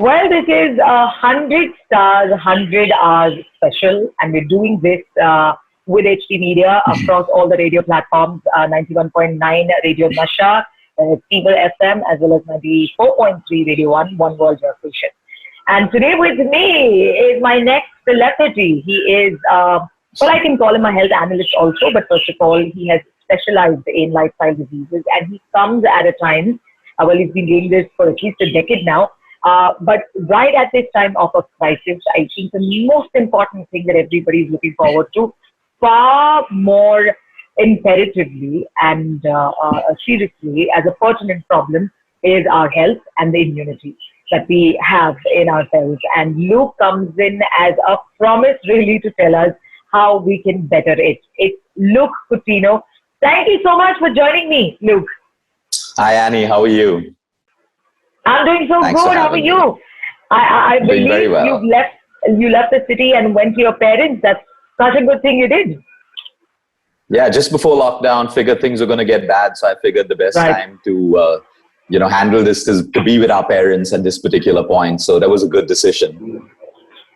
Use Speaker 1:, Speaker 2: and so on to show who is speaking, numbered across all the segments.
Speaker 1: Well, this is a 100 stars, 100 hours special, and we're doing this with HT Media across all the radio platforms, 91.9 Radio Nasha, Fever FM, as well as 94.3 Radio 1, One World Your Station. And today with me is my next celebrity. He is, well, I can call him a health analyst also, but first of all, he has specialized in lifestyle diseases, and he comes at a time, well, he's been doing this for at least a decade now. But right at this time of a crisis, I think the most important thing that everybody is looking forward to, far more imperatively and seriously as a pertinent problem, is our health and the immunity that we have in ourselves. And Luke comes in as a promise really to tell us how we can better it. It's Luke Coutinho. Thank you so much for joining me, Luke.
Speaker 2: Hi, Annie. How are you?
Speaker 1: I'm doing so
Speaker 2: Thanks
Speaker 1: good. How are you? I
Speaker 2: Doing very
Speaker 1: believe
Speaker 2: well.
Speaker 1: you left the city and went to your parents. That's such a good thing you did.
Speaker 2: Yeah, just before lockdown, figured things were going to get bad. So I figured the best
Speaker 1: Right.
Speaker 2: time to, handle this is to be with our parents at this particular point. So that was a good decision.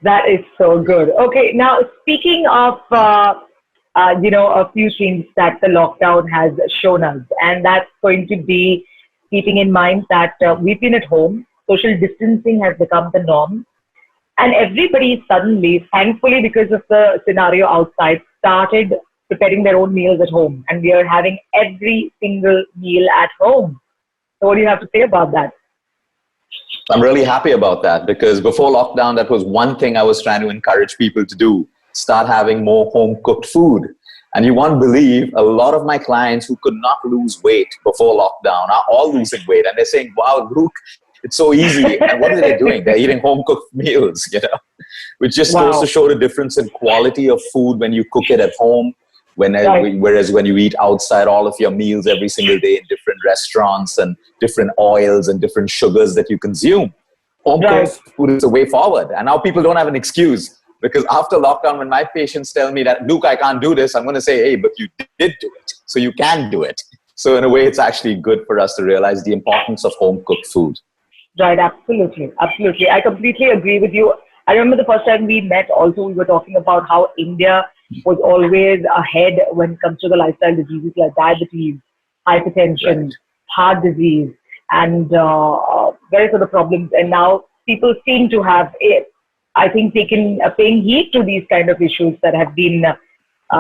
Speaker 1: That is so good. Okay, now speaking of, a few things that the lockdown has shown us, and that's going to be keeping in mind that we've been at home, social distancing has become the norm, and everybody suddenly, thankfully because of the scenario outside, started preparing their own meals at home, and we are having every single meal at home. So what do you have to say about that?
Speaker 2: I'm really happy about that because before lockdown, that was one thing I was trying to encourage people to do, start having more home cooked food. And you won't believe a lot of my clients who could not lose weight before lockdown are all losing weight. And they're saying, wow, Luke, it's so easy. And what are they doing? They're eating home cooked meals, which just goes to show the difference in quality of food when you cook it at home. Whereas when you eat outside, all of your meals every single day in different restaurants and different oils and different sugars that you consume. Home cooked food is the way forward. And now people don't have an excuse. Because after lockdown, when my patients tell me that, Luke, I can't do this, I'm going to say, hey, but you did do it. So you can do it. So in a way, it's actually good for us to realize the importance of home-cooked food.
Speaker 1: Right, absolutely. Absolutely. I completely agree with you. I remember the first time we met also, we were talking about how India was always ahead when it comes to the lifestyle diseases like diabetes, hypertension, heart disease, and various other problems. And now people seem to have I think taken paying heed to these kind of issues that have been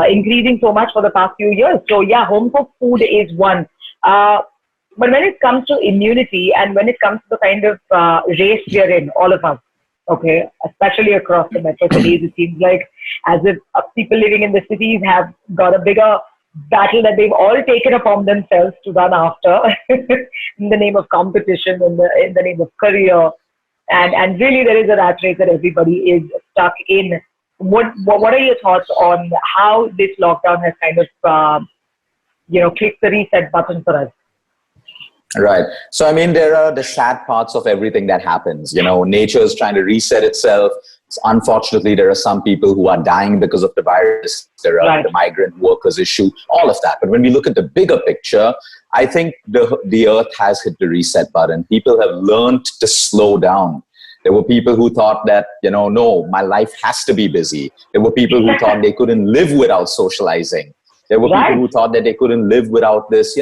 Speaker 1: increasing so much for the past few years. So yeah, home cooked food is one. But when it comes to immunity and when it comes to the kind of race we are in, all of us, okay, especially across the metro cities, it seems like as if people living in the cities have got a bigger battle that they've all taken upon themselves to run after in the name of competition, in the name of career. And really there is a rat race that everybody is stuck in. What are your thoughts on how this lockdown has kind of, clicked the reset button for us?
Speaker 2: Right. So, I mean, there are the sad parts of everything that happens. Nature is trying to reset itself. Unfortunately, there are some people who are dying because of the virus. There are the migrant workers issue, all of that. But when we look at the bigger picture, I think the earth has hit the reset button. People have learned to slow down. There were people who thought that, no, my life has to be busy. There were people who thought they couldn't live without socializing. There were people who thought that they couldn't live without this.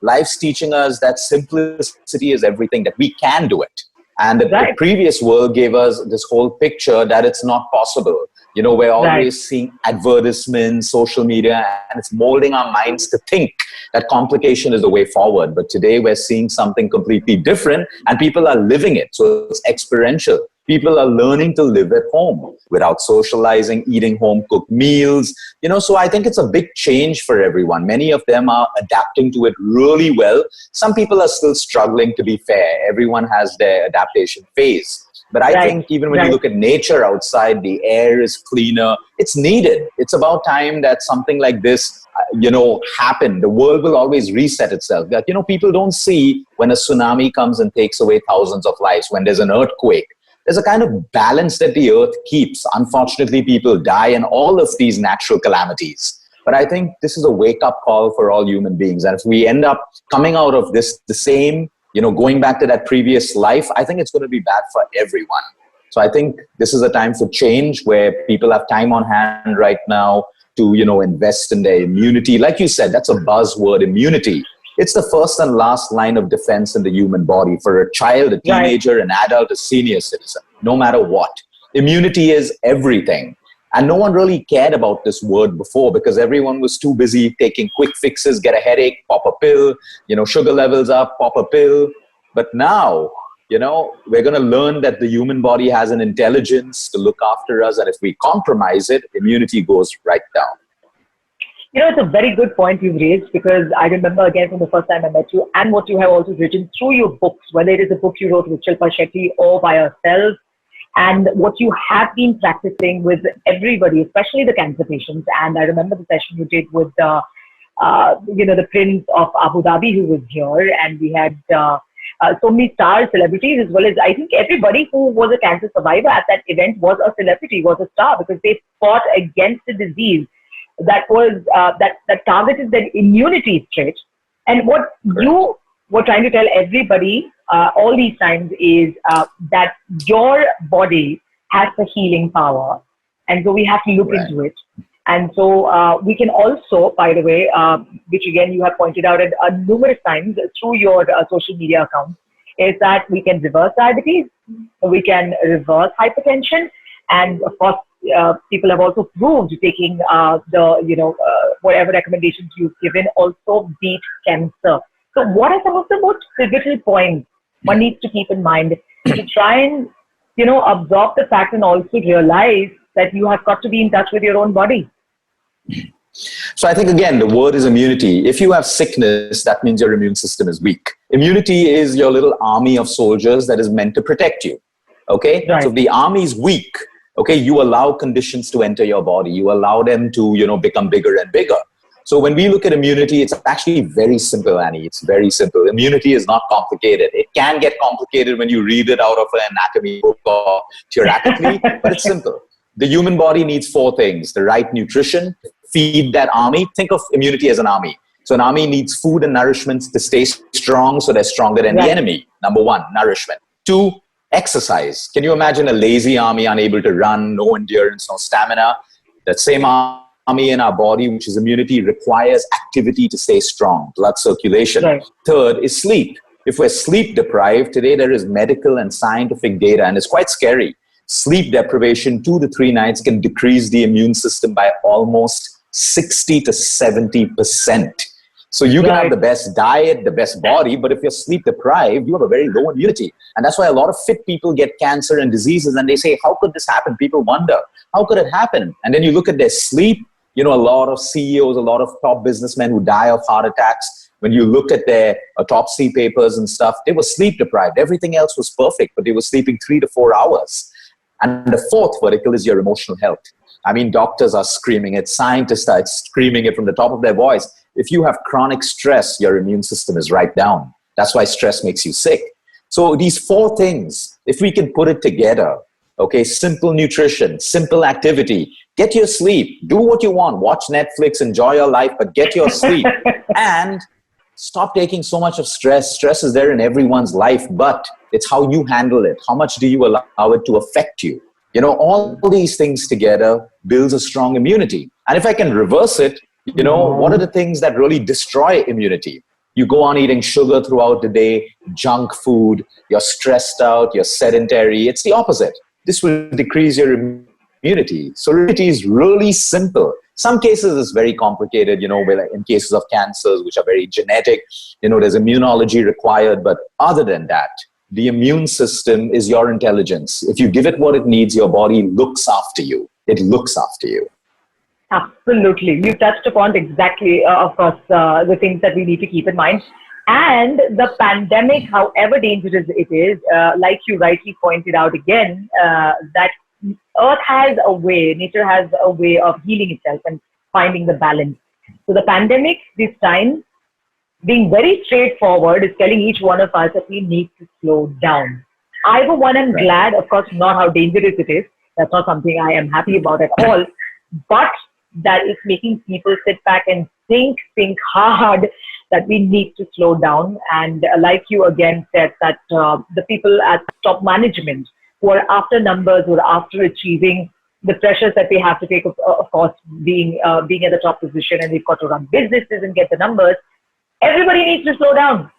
Speaker 2: Life's teaching us that simplicity is everything, that we can do it. And the previous world gave us this whole picture that it's not possible. We're always seeing advertisements, social media, and it's molding our minds to think that complication is the way forward. But today we're seeing something completely different and people are living it. So it's experiential. People are learning to live at home without socializing, eating home-cooked meals. So I think it's a big change for everyone. Many of them are adapting to it really well. Some people are still struggling, to be fair. Everyone has their adaptation phase. But I think even when you look at nature outside, the air is cleaner. It's needed. It's about time that something like this, happen. The world will always reset itself. That, people don't see when a tsunami comes and takes away thousands of lives, when there's an earthquake. There's a kind of balance that the earth keeps. Unfortunately, people die in all of these natural calamities. But I think this is a wake-up call for all human beings. And if we end up coming out of this the same, going back to that previous life, I think it's going to be bad for everyone. So I think this is a time for change where people have time on hand right now to, invest in their immunity. Like you said, that's a buzzword, immunity. It's the first and last line of defense in the human body for a child, a teenager, an adult, a senior citizen, no matter what. Immunity is everything. And no one really cared about this word before because everyone was too busy taking quick fixes, get a headache, pop a pill, sugar levels up, pop a pill. But now, we're going to learn that the human body has an intelligence to look after us. And if we compromise it, immunity goes right down.
Speaker 1: It's a very good point you've raised, because I remember again from the first time I met you and what you have also written through your books, whether it is a book you wrote with Shilpa Shetty or by yourself, and what you have been practicing with everybody, especially the cancer patients. And I remember the session you did with the Prince of Abu Dhabi, who was here, and we had so many star celebrities, as well as I think everybody who was a cancer survivor at that event was a celebrity, was a star, because they fought against the disease that was that targeted their immunity trait. And what you were trying to tell everybody all these times is that your body has the healing power, and so we have to look into it. And so we can also, by the way, which again you have pointed out numerous times through your social media accounts, is that we can reverse diabetes, we can reverse hypertension, and of course people have also proved taking whatever recommendations you've given also beat cancer. So what are some of the most pivotal points one needs to keep in mind to try and absorb the fact and also realize that you have got to be in touch with your own body?
Speaker 2: So I think, again, the word is immunity. If you have sickness, that means your immune system is weak. Immunity is your little army of soldiers that is meant to protect you. Okay? Right. So if the army is weak, okay, you allow conditions to enter your body. You allow them to, become bigger and bigger. So when we look at immunity, it's actually very simple, Annie. It's very simple. Immunity is not complicated. It can get complicated when you read it out of an anatomy book or theoretically, but it's simple. The human body needs 4 things: the right nutrition, feed that army. Think of immunity as an army. So an army needs food and nourishment to stay strong, so they're stronger than the enemy. Number 1, nourishment. 2, exercise. Can you imagine a lazy army unable to run, no endurance, no stamina? That same army in our body, which is immunity, requires activity to stay strong, blood circulation. Right. 3rd is sleep. If we're sleep deprived, today there is medical and scientific data, and it's quite scary. Sleep deprivation 2 to 3 nights can decrease the immune system by almost 60 to 70%. So you can have the best diet, the best body, but if you're sleep deprived, you have a very low immunity. And that's why a lot of fit people get cancer and diseases, and they say, how could this happen? People wonder, how could it happen? And then you look at their sleep, a lot of CEOs, a lot of top businessmen who die of heart attacks. When you look at their autopsy papers and stuff, they were sleep deprived. Everything else was perfect, but they were sleeping 3 to 4 hours. And the 4th vertical is your emotional health. I mean, doctors are screaming it, scientists are screaming it from the top of their voice. If you have chronic stress, your immune system is right down. That's why stress makes you sick. So these 4 things, if we can put it together, okay, simple nutrition, simple activity, get your sleep, do what you want, watch Netflix, enjoy your life, but get your sleep. And stop taking so much of stress. Stress is there in everyone's life, but it's how you handle it. How much do you allow it to affect you? All these things together builds a strong immunity. And if I can reverse it, what are the things that really destroy immunity? You go on eating sugar throughout the day, junk food, you're stressed out, you're sedentary. It's the opposite. This will decrease your immunity. So immunity is really simple. Some cases it's very complicated, in cases of cancers, which are very genetic, there's immunology required. But other than that, the immune system is your intelligence. If you give it what it needs, your body looks after you. It looks after you.
Speaker 1: Absolutely. You touched upon exactly, of course, the things that we need to keep in mind. And the pandemic, however dangerous it is, like you rightly pointed out again, that Earth has a way, nature has a way of healing itself and finding the balance. So the pandemic this time, being very straightforward, is telling each one of us that we need to slow down. I, for one, am glad, of course, not how dangerous it is. That's not something I am happy about at all. But that is making people sit back and think hard, that we need to slow down. And like you again said, that the people at top management who are after numbers, who are after achieving the pressures that they have to take, of course, being at the top position, and they've got to run businesses and get the numbers. Everybody needs to slow down.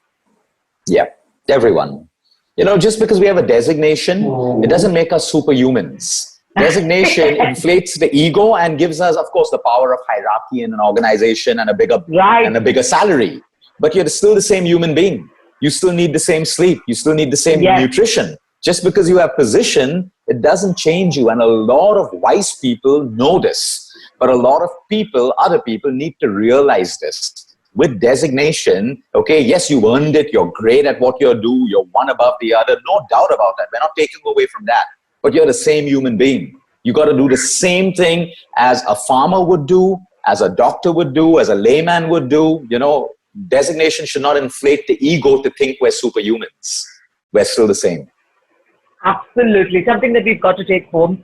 Speaker 2: Yeah, everyone. Just because we have a designation, it doesn't make us superhumans. Designation inflates the ego and gives us, of course, the power of hierarchy in an organization and a bigger salary. But you're still the same human being. You still need the same sleep. You still need the same nutrition. Just because you have position, it doesn't change you. And a lot of wise people know this. But a lot of other people need to realize this. With designation, okay, yes, you earned it. You're great at what you do. You're one above the other. No doubt about that. We're not taking away from that. But you're the same human being. You got to do the same thing as a farmer would do, as a doctor would do, as a layman would do. Designation should not inflate the ego to think we're superhumans. We're still the same.
Speaker 1: Absolutely. Something that we've got to take home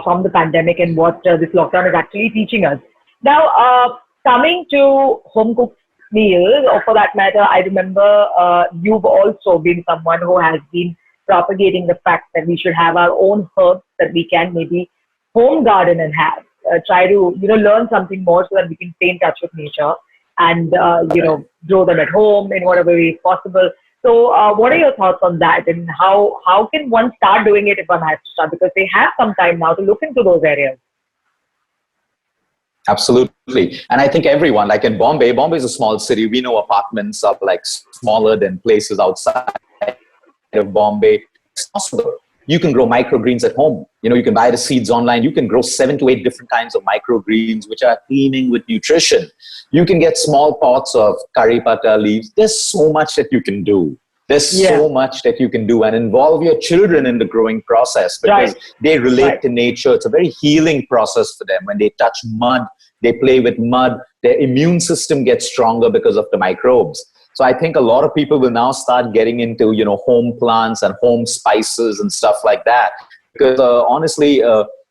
Speaker 1: from the pandemic and what this lockdown is actually teaching us. Now, coming to home cooked meals, or for that matter, I remember you've also been someone who has been propagating the fact that we should have our own herbs that we can maybe home garden and have. Try to, learn something more so that we can stay in touch with nature and, grow them at home in whatever way possible. So what are your thoughts on that, and how can one start doing it if one has to start? Because they have some time now to look into those areas.
Speaker 2: Absolutely. And I think everyone, like in Bombay is a small city. We know apartments are like smaller than places outside of Bombay. It's possible. You can grow microgreens at home. You can buy the seeds online. You can grow 7 to 8 different kinds of microgreens, which are teeming with nutrition. You can get small pots of curry patta leaves. There's so much that you can do. So much that you can do, and involve your children in the growing process, because they relate to nature. It's a very healing process for them. When they touch mud, they play with mud, their immune system gets stronger because of the microbes. So I think a lot of people will now start getting into, home plants and home spices and stuff like that. Because honestly,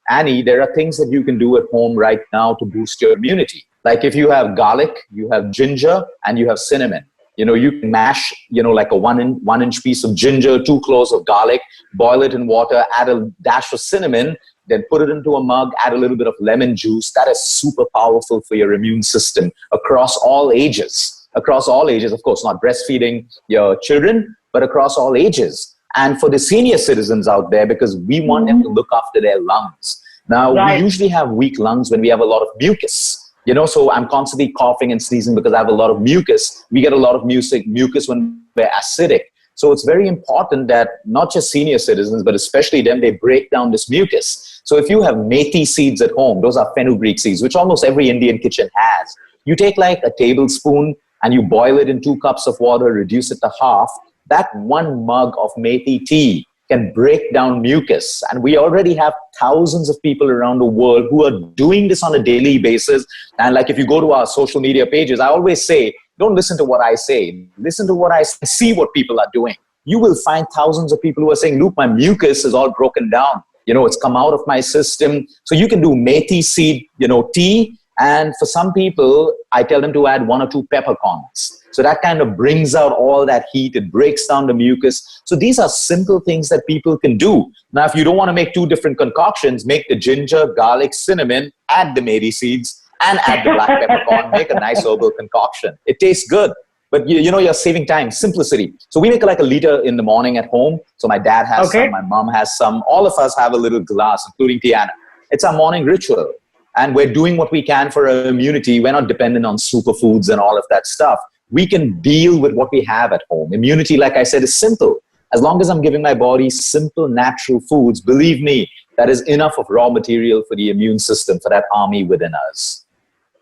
Speaker 2: Annie, there are things that you can do at home right now to boost your immunity. Like if you have garlic, you have ginger, and you have cinnamon. You can mash, like a one inch piece of ginger, 2 cloves of garlic, boil it in water, add a dash of cinnamon, then put it into a mug, add a little bit of lemon juice. That is super powerful for your immune system across all ages. Across all ages, of course, not breastfeeding your children, but across all ages. And for the senior citizens out there, because we want them to look after their lungs. Now, we usually have weak lungs when we have a lot of mucus. So I'm constantly coughing and sneezing because I have a lot of mucus. We get a lot of mucus when we're acidic. So it's very important that not just senior citizens, but especially them, they break down this mucus. So if you have methi seeds at home, those are fenugreek seeds, which almost every Indian kitchen has. You take like a tablespoon and you boil it in 2 cups of water, reduce it to half. That 1 mug of methi tea can break down mucus. And we already have thousands of people around the world who are doing this on a daily basis. And like if you go to our social media pages, I always say, don't listen to what I say. Listen to what I see, what people are doing. You will find thousands of people who are saying, look, my mucus is all broken down. It's come out of my system. So you can do methi seed, tea. And for some people, I tell them to add 1 or 2 peppercorns. So that kind of brings out all that heat. It breaks down the mucus. So these are simple things that people can do. Now, if you don't want to make 2 different concoctions, make the ginger, garlic, cinnamon, add the methi seeds, and add the black peppercorn. Make a nice herbal concoction. It tastes good. But you're saving time, simplicity. So we make like a liter in the morning at home. So my dad has some, my mom has some. All of us have a little glass, including Tiana. It's our morning ritual. And we're doing what we can for our immunity. We're not dependent on superfoods and all of that stuff. We can deal with what we have at home. Immunity, like I said, is simple. As long as I'm giving my body simple, natural foods, believe me, that is enough of raw material for the immune system, for that army within us.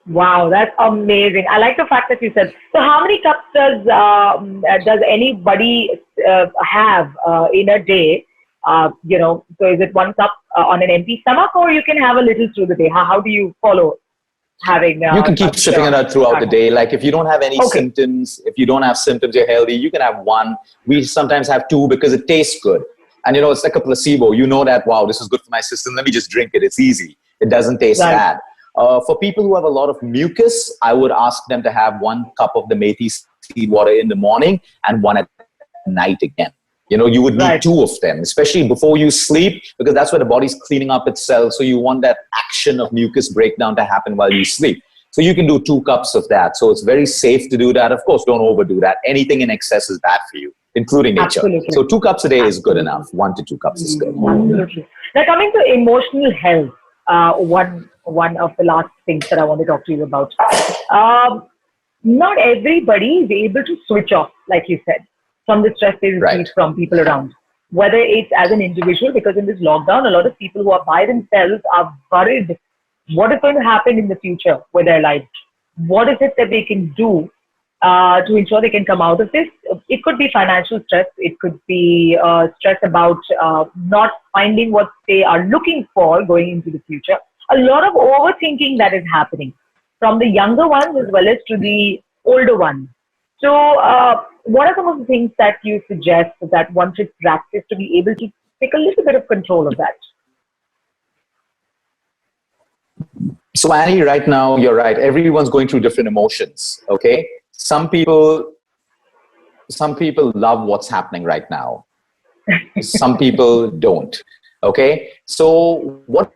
Speaker 1: Wow, that's amazing. I like the fact that you said. So how many cups does anybody have in a day? So is it 1 cup on an empty stomach, or you can have a little through the day? How do you follow having?
Speaker 2: You can keep sipping it out throughout the day. Like if you don't have any symptoms, if you don't have symptoms, you're healthy, you can have 1. We sometimes have 2 because it tastes good. And it's like a placebo. You know that, wow, this is good for my system. Let me just drink it. It's easy. It doesn't taste bad. For people who have a lot of mucus, I would ask them to have 1 cup of the methi seed water in the morning and 1 at night again. You would need 2 of them, especially before you sleep, because that's where the body's cleaning up itself. So you want that action of mucus breakdown to happen while you sleep. So you can do 2 cups of that. So it's very safe to do that. Of course, don't overdo that. Anything in excess is bad for you, including nature.
Speaker 1: Absolutely.
Speaker 2: So 2 cups a day is good enough. 1 to 2 cups is good.
Speaker 1: Absolutely. Now, coming to emotional health, one of the last things that I want to talk to you about. Not everybody is able to switch off, like you said, from the stress they receive from people around. Whether it's as an individual, because in this lockdown, a lot of people who are by themselves are worried what is going to happen in the future with their lives. What is it that they can do to ensure they can come out of this? It could be financial stress. It could be stress about not finding what they are looking for going into the future. A lot of overthinking that is happening from the younger ones as well as to the older ones. So what are some of the things that you suggest that one should practice to be able to take a little bit of control of that?
Speaker 2: So Annie, right now, you're right. Everyone's going through different emotions, okay? Some people love what's happening right now. Some people don't, okay? So what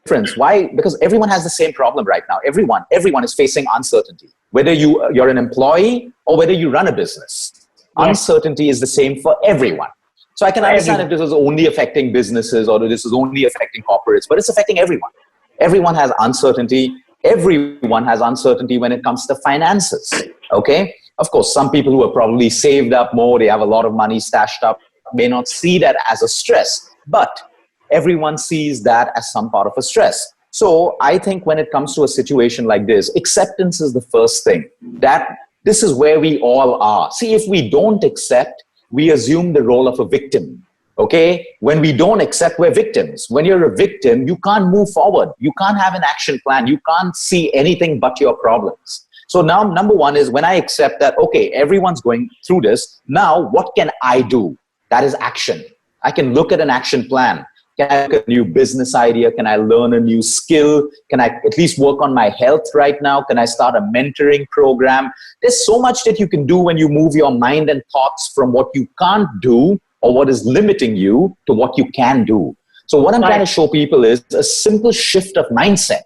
Speaker 2: difference? Why? Because everyone has the same problem right now. Everyone is facing uncertainty. Whether you're an employee or whether you run a business, uncertainty is the same for everyone. So I can understand if this is only affecting businesses or this is only affecting corporates, but it's affecting everyone. Everyone has uncertainty. Everyone has uncertainty when it comes to finances, okay? Of course, some people who are probably saved up more, they have a lot of money stashed up, may not see that as a stress, but everyone sees that as some part of a stress. So I think when it comes to a situation like this, acceptance is the first thing. That this is where we all are. See, if we don't accept, we assume the role of a victim. Okay, when we don't accept, we're victims. When you're a victim, you can't move forward. You can't have an action plan. You can't see anything but your problems. So now, number one is when I accept that, okay, everyone's going through this. Now, what can I do? That is action. I can look at an action plan. Can I look at a new business idea? Can I learn a new skill? Can I at least work on my health right now? Can I start a mentoring program? There's so much that you can do when you move your mind and thoughts from what you can't do or what is limiting you to what you can do. So what I'm trying to show people is a simple shift of mindset.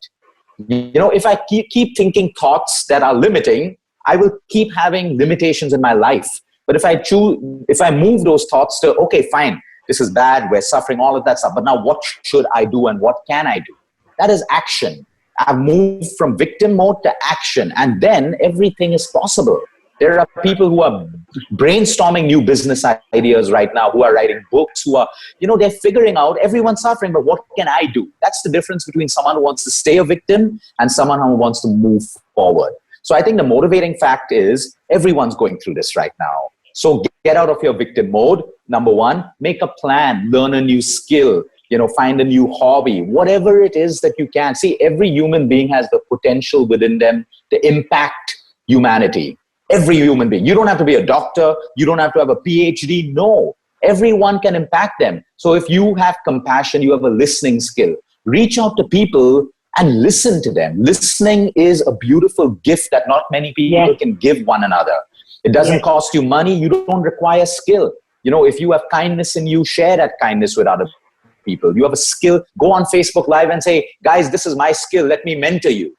Speaker 2: If I keep thinking thoughts that are limiting, I will keep having limitations in my life. But if I move those thoughts to, okay, fine, this is bad, we're suffering, all of that stuff, but now what should I do and what can I do? That is action. I've moved from victim mode to action, and then everything is possible. There are people who are brainstorming new business ideas right now, who are writing books, who are, they're figuring out everyone's suffering, but what can I do? That's the difference between someone who wants to stay a victim and someone who wants to move forward. So I think the motivating fact is everyone's going through this right now. So get out of your victim mode. Number one, make a plan, learn a new skill, find a new hobby, whatever it is that you can. See, every human being has the potential within them to impact humanity. Every human being. You don't have to be a doctor. You don't have to have a PhD. No, everyone can impact them. So if you have compassion, you have a listening skill, reach out to people and listen to them. Listening is a beautiful gift that not many people can give one another. It doesn't cost you money. You don't require skill. If you have kindness in you, share that kindness with other people. You have a skill, go on Facebook Live and say, guys, this is my skill. Let me mentor you.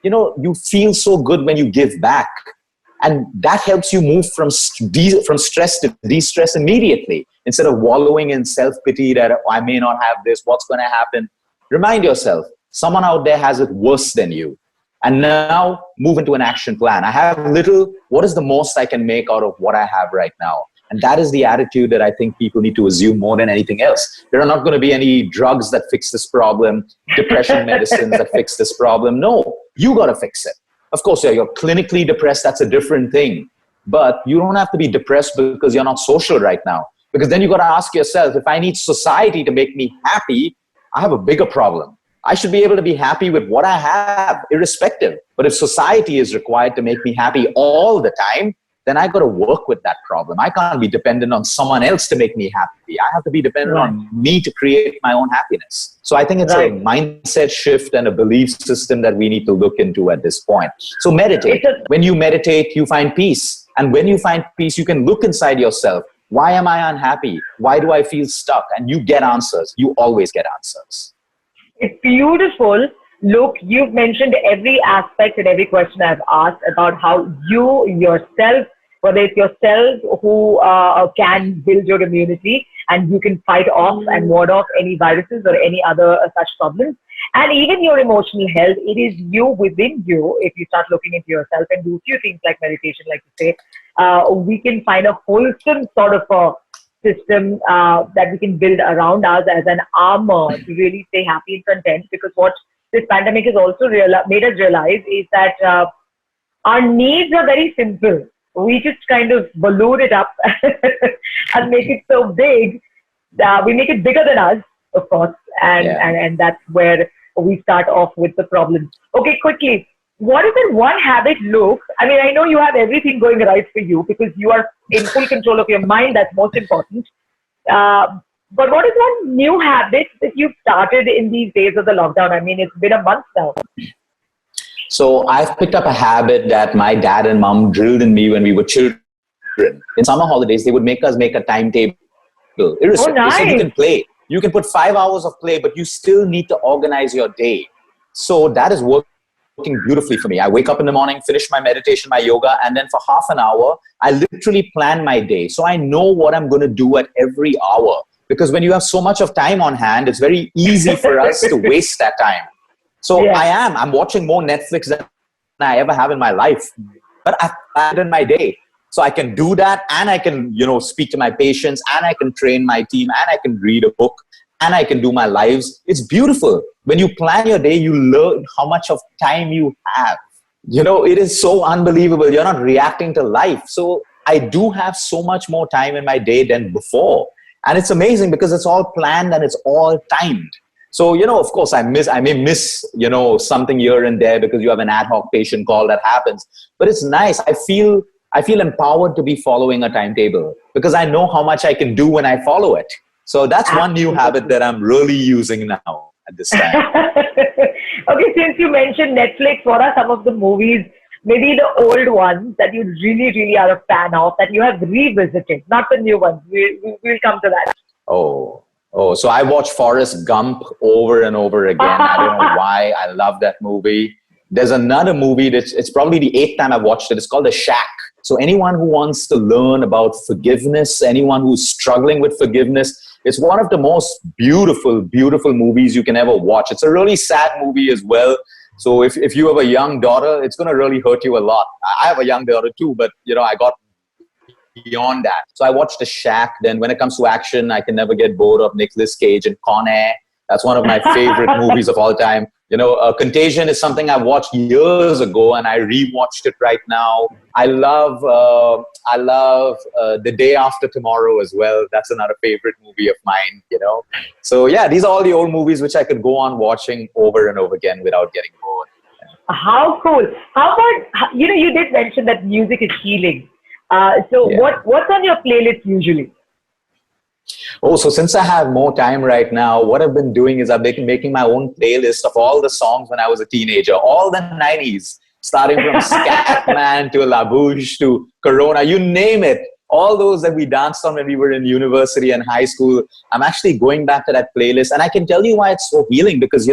Speaker 2: You feel so good when you give back. And that helps you move from stress to de-stress immediately. Instead of wallowing in self-pity that I may not have this, what's going to happen? Remind yourself, someone out there has it worse than you. And now move into an action plan. I have little, what is the most I can make out of what I have right now? And that is the attitude that I think people need to assume more than anything else. There are not going to be any drugs that fix this problem, depression medicines that fix this problem. No, you got to fix it. Of course, you're clinically depressed. That's a different thing. But you don't have to be depressed because you're not social right now. Because then you got to ask yourself, if I need society to make me happy, I have a bigger problem. I should be able to be happy with what I have, irrespective. But if society is required to make me happy all the time, then I got to work with that problem. I can't be dependent on someone else to make me happy. I have to be dependent on me to create my own happiness. So I think it's a mindset shift and a belief system that we need to look into at this point. So meditate. When you meditate, you find peace. And when you find peace, you can look inside yourself. Why am I unhappy? Why do I feel stuck? And you get answers. You always get answers.
Speaker 1: It's beautiful. Look, you've mentioned every aspect and every question I've asked about how you yourself, whether it's yourself who can build your immunity and you can fight off and ward off any viruses or any other such problems. And even your emotional health, it is you within you. If you start looking into yourself and do a few things like meditation, like you say, we can find a wholesome sort of a system that we can build around us as an armor to really stay happy and content. Because what this pandemic has also made us realize is that our needs are very simple. We just kind of balloon it up and make it so big. We make it bigger than us, of course, and that's where we start off with the problem. Okay, quickly, what is that one habit, Luke? I mean, I know you have everything going right for you because you are in full control of your mind. That's most important. But what is one new habit that you've started in these days of the lockdown? I mean, it's been a month now.
Speaker 2: So I've picked up a habit that my dad and mom drilled in me when we were children. In summer holidays, they would make us make a timetable. Irrespective.
Speaker 1: Oh, nice.
Speaker 2: So you can play. You can put 5 hours of play, but you still need to organize your day. So that is working beautifully for me. I wake up in the morning, finish my meditation, my yoga, and then for half an hour, I literally plan my day. So I know what I'm going to do at every hour. Because when you have so much of time on hand, it's very easy for us to waste that time. So I'm watching more Netflix than I ever have in my life. But I've planned in my day. So I can do that, and I can, speak to my patients, and I can train my team, and I can read a book, and I can do my lives. It's beautiful. When you plan your day, you learn how much of time you have. It is so unbelievable. You're not reacting to life. So I do have so much more time in my day than before. And it's amazing because it's all planned and it's all timed. So, of course, I may miss, something here and there because you have an ad hoc patient call that happens. But it's nice. I feel empowered to be following a timetable because I know how much I can do when I follow it. So that's one new habit that I'm really using now at this time.
Speaker 1: Okay, since you mentioned Netflix, what are some of the movies, maybe the old ones that you really, really are a fan of, that you have revisited, not the new ones? We'll come to that.
Speaker 2: Oh, so I watch Forrest Gump over and over again. I don't know why. I love that movie. There's another movie it's probably the 8th time I've watched it. It's called The Shack. So anyone who wants to learn about forgiveness, anyone who's struggling with forgiveness, it's one of the most beautiful, beautiful movies you can ever watch. It's a really sad movie as well. So if you have a young daughter, it's going to really hurt you a lot. I have a young daughter too, but I got beyond that. So I watched The Shack. Then when it comes to action, I can never get bored of Nicolas Cage and Con Air. That's one of my favorite movies of all time. Contagion is something I watched years ago and I rewatched it right now. I love The Day After Tomorrow as well. That's another favorite movie of mine, So yeah, these are all the old movies which I could go on watching over and over again without getting bored.
Speaker 1: How cool. How about, you did mention that music is healing. What's on your playlist usually?
Speaker 2: Oh, so since I have more time right now, what I've been doing is I've been making my own playlist of all the songs when I was a teenager, all the 90s, starting from Scatman to La Bouche to Corona, you name it. All those that we danced on when we were in university and high school. I'm actually going back to that playlist. And I can tell you why it's so healing because,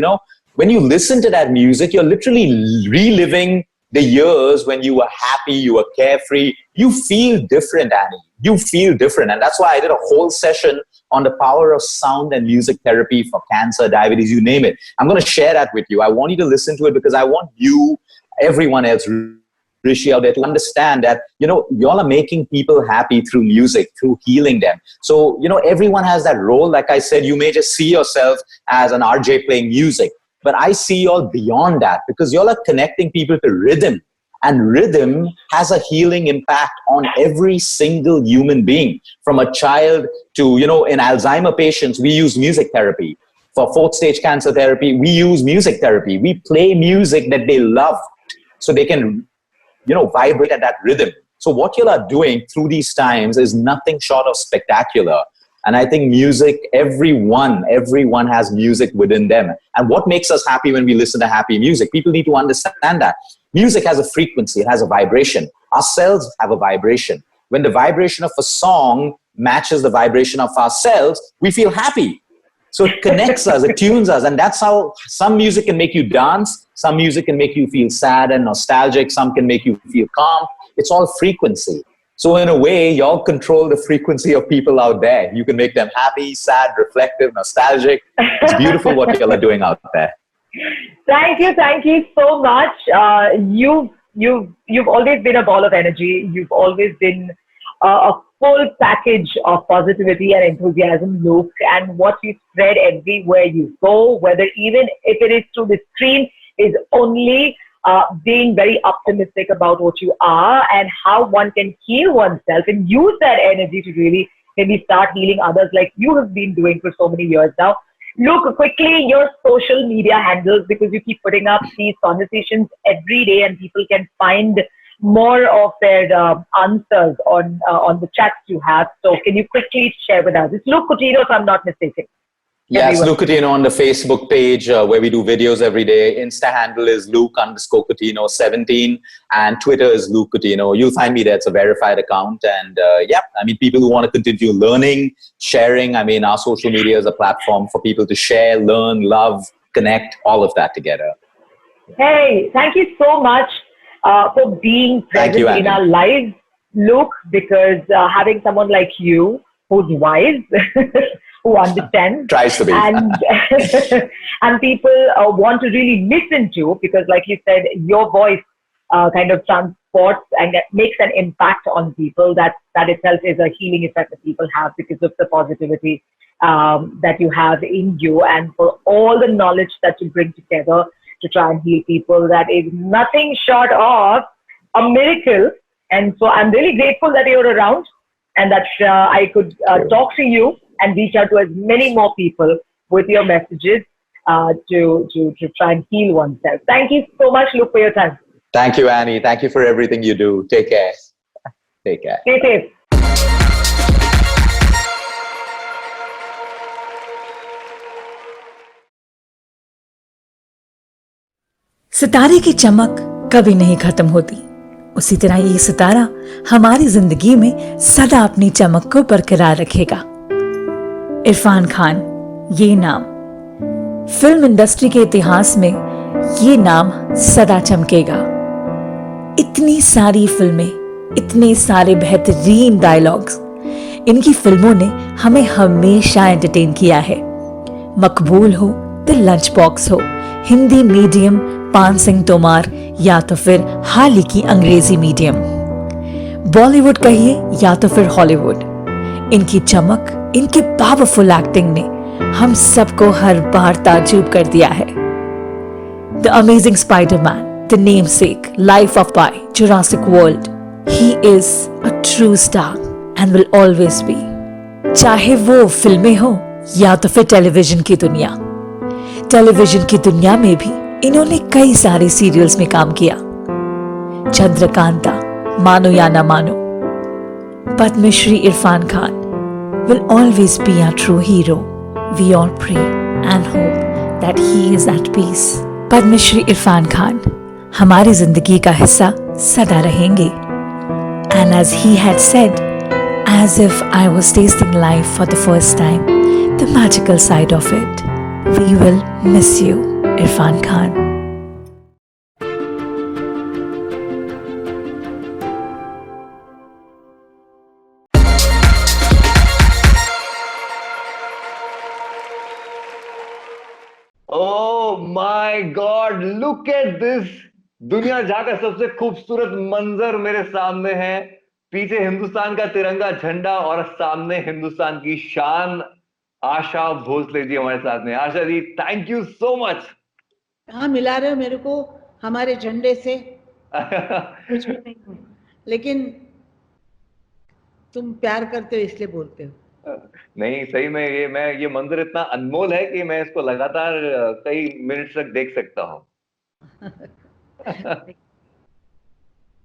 Speaker 2: when you listen to that music, you're literally reliving the years when you were happy, you were carefree. You feel different, Annie. You feel different. And that's why I did a whole session on the power of sound and music therapy for cancer, diabetes, you name it. I'm going to share that with you. I want you to listen to it because I want you, everyone else, Rishi out there, to understand that, y'all are making people happy through music, through healing them. So, everyone has that role. Like I said, you may just see yourself as an RJ playing music. But I see y'all beyond that because y'all are connecting people to rhythm. And rhythm has a healing impact on every single human being. From a child to, in Alzheimer patients, we use music therapy. For 4th stage cancer therapy, we use music therapy. We play music that they love so they can, vibrate at that rhythm. So what you are doing through these times is nothing short of spectacular. And I think music, everyone has music within them. And what makes us happy when we listen to happy music? People need to understand that music has a frequency, it has a vibration. Our cells have a vibration. When the vibration of a song matches the vibration of our cells, we feel happy. So it connects us, it tunes us. And that's how some music can make you dance. Some music can make you feel sad and nostalgic. Some can make you feel calm. It's all frequency. So in a way, y'all control the frequency of people out there. You can make them happy, sad, reflective, nostalgic. It's beautiful what y'all are doing out there.
Speaker 1: Thank you so much. You've always been a ball of energy. You've always been a full package of positivity and enthusiasm, Luke, and what you spread everywhere you go, whether even if it is through the screen, is only being very optimistic about what you are and how one can heal oneself and use that energy to really maybe start healing others like you have been doing for so many years now. Look, quickly, your social media handles, because you keep putting up these conversations every day and people can find more of their answers on the chats you have. So can you quickly share with us? It's Luke Coutinho, if I'm not mistaken.
Speaker 2: Yes, Luke Coutinho on the Facebook page where we do videos every day. Insta handle is Luke_Coutinho 17 and Twitter is Luke Coutinho. You'll find me there. It's a verified account. And people who want to continue learning, sharing, our social media is a platform for people to share, learn, love, connect, all of that together.
Speaker 1: Hey, thank you so much for being present in our lives, Luke, because having someone like you who's wise, who understands,
Speaker 2: tries to be,
Speaker 1: and people want to really listen to, because like you said, your voice kind of transports and makes an impact on people. That itself is a healing effect that people have because of the positivity that you have in you, and for all the knowledge that you bring together to try and heal people. That is nothing short of a miracle. And so I'm really grateful that you're around and that I could talk to you and reach out to as many more people with your messages to try and heal oneself. Thank you so much, Luke, for your time.
Speaker 2: Thank you, Annie. Thank you for everything you do. Take care. Take care.
Speaker 1: Stay safe.
Speaker 3: सितारे की चमक कभी नहीं खत्म होती, उसी तरह ये सितारा हमारी जिंदगी में सदा अपनी चमक को बरकरार रखेगा। इरफान खान, ये नाम फिल्म इंडस्ट्री के इतिहास में ये नाम सदा चमकेगा। इतनी सारी फिल्में, इतने सारे बेहतरीन डायलॉग्स, इनकी फिल्मों ने हमें हमेशा एंटरटेन किया है। मकबूल हो द लंच बॉक्स हो, हिंदी मीडियम पान सिंह तोमार या तो फिर हाल ही की अंग्रेजी मीडियम, बॉलीवुड कहिए या तो फिर हॉलीवुड, इनकी चमक, इनकी पावरफुल एक्टिंग ने हम सबको हर बार ताज्जुब कर दिया है। The amazing Spiderman, the namesake, life of pi, Jurassic world, he is a true star and will always be. चाहे वो फिल्में हो या तो फिर टेलीविजन की दुनिया। टेलीविजन की दुनिया में भी इन्होंने कई सारे सीरियल्स में काम किया। चंद्रकांता, मानो या ना मानो। Padmashri Irfan Khan will always be our true hero. We all pray and hope that he is at peace. Padmashri Irfan Khan हमारी जिंदगी का हिस्सा सदा रहेंगे। And as he had said, as if I was tasting life for the first time, the magical side of it. We will miss you, Irfan Khan.
Speaker 4: Oh my God! Look at this! दुनिया जहां का सबसे खूबसूरत मंजर मेरे सामने है। पीछे हिंदुस्तान का तिरंगा झंडा और सामने हिंदुस्तान की शान। आशा भोसले जी हमारे साथ में। Asha ji, thank you so much.
Speaker 5: कहाँ मिला रहे हो मेरे को हमारे झंडे से? कुछ भी नहीं, लेकिन तुम प्यार करते हो इसलिए बोलते हो।
Speaker 4: नहीं, सही में ये मंजर इतना अनमोल है कि मैं इसको लगातार कई मिनट तक देख सकता हूँ।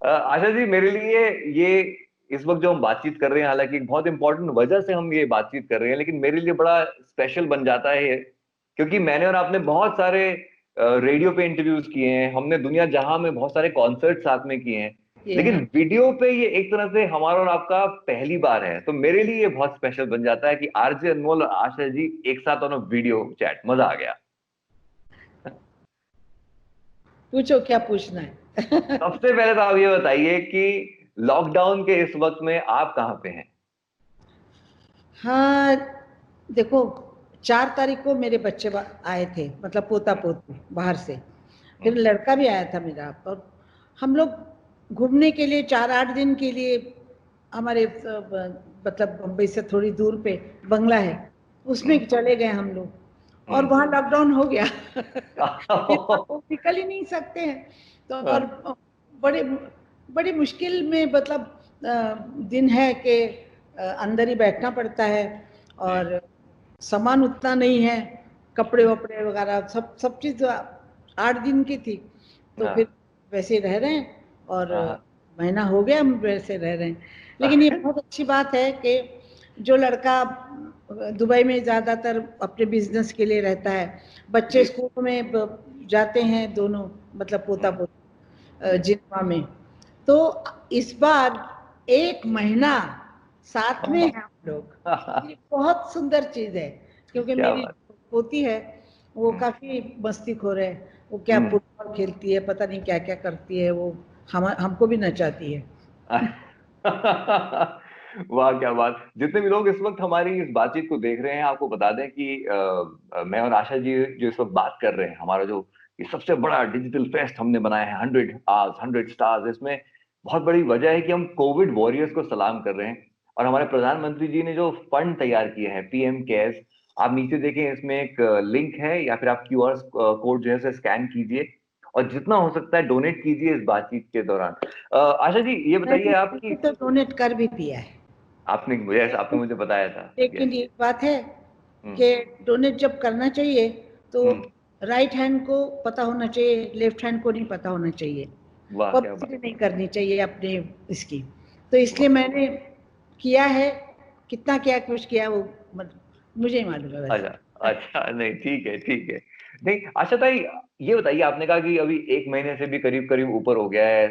Speaker 4: आशा जी, मेरे लिए ये इस वक्त जो हम बातचीत कर रहे हैं, हालांकि एक बहुत इंपॉर्टेंट वजह से हम ये बातचीत कर रहे हैं, लेकिन मेरे लिए बड़ा स्पेशल बन जाता है ये, क्योंकि मैंने और आपने बहुत सारे रेडियो पे इंटरव्यूज किए हैं, हमने दुनिया जहां में बहुत सारे कॉन्सर्ट साथ में किए हैं, लेकिन वीडियो पे ये एक तरह से हमारा और आपका पहली बार है। तो मेरे लिए ये बहुत स्पेशल बन जाता है कि आरजे अनमोल और आशा जी एक साथ ऑन वीडियो चैट, मजा आ गया।
Speaker 5: पूछो क्या पूछना है।
Speaker 4: सबसे पहले तो आप ये बताइए कि लॉकडाउन के इस वक्त में आप कहाँ पे हैं?
Speaker 5: हाँ, देखो 4 तारीख को मेरे बच्चे आए थे, मतलब पोता पोती बाहर से, फिर लड़का भी आया था मेरा, और हम लोग घूमने के लिए 4-8 दिन के लिए हमारे मतलब बम्बई से थोड़ी दूर पे बंगला है, उसमें चले गए हम लोग, और वहाँ लॉकडाउन हो गया। फिर आप निकल ही नहीं सकते हैं, तो और बड़े बड़ी मुश्किल में मतलब दिन है कि अंदर ही बैठना पड़ता है, और सामान उतना नहीं है, कपड़े वपड़े वगैरह सब सब चीज़ 8 दिन की थी, तो फिर वैसे रह रहे हैं, और महीना हो गया हम वैसे रह रहे हैं। लेकिन ये बहुत अच्छी बात है कि जो लड़का दुबई में ज़्यादातर अपने बिजनेस के लिए रहता है, बच्चे स्कूल में जाते हैं दोनों, मतलब पोता पोती जिनवा में, तो इस बार 1 महीना साथ में हैं हम लोग। ये बहुत सुंदर चीज है, क्योंकि मेरी पोती है वो काफी मस्तीखोर है, वो क्या फुटबॉल खेलती है, पता नहीं क्या क्या करती है, वो हमको भी नचाती है।
Speaker 4: वाह क्या बात। जितने भी लोग इस वक्त हमारी इस बातचीत को देख रहे हैं, आपको बता दें कि मैं और आशा जी जो इस वक्त बात कर रहे हैं, हमारा जो ये सबसे बड़ा डिजिटल फेस्ट हमने बनाया है 100 आवर्स 100 स्टार्स, इसमें बहुत बड़ी वजह है कि हम कोविड वॉरियर्स को सलाम कर रहे हैं। और हमारे प्रधानमंत्री जी ने जो फंड तैयार किए हैं पीएम केयर्स, आप नीचे देखें, इसमें एक लिंक है, या फिर आप क्यूआर कोड जो है स्कैन कीजिए और जितना हो सकता है डोनेट कीजिए इस बातचीत के दौरान। आशा जी ये बताइए आपकी,
Speaker 5: तो डोनेट कर भी दिया है
Speaker 4: आपने मुझे बताया था।
Speaker 5: लेकिन ये बात है कि डोनेट जब करना चाहिए तो राइट हैंड को पता होना चाहिए, लेफ्ट हैंड को नहीं पता होना चाहिए, पब्लिसिटी नहीं करनी चाहिए अपने इसकी। तो इसलिए मैंने किया है, कितना क्या कुछ किया वो मुझे ही मालूम है।
Speaker 4: अच्छा अच्छा, नहीं ठीक है ठीक है। नहीं आशा ताई, ये बताइए, आपने कहा कि अभी 1 महीने से भी करीब करीब ऊपर हो गया है,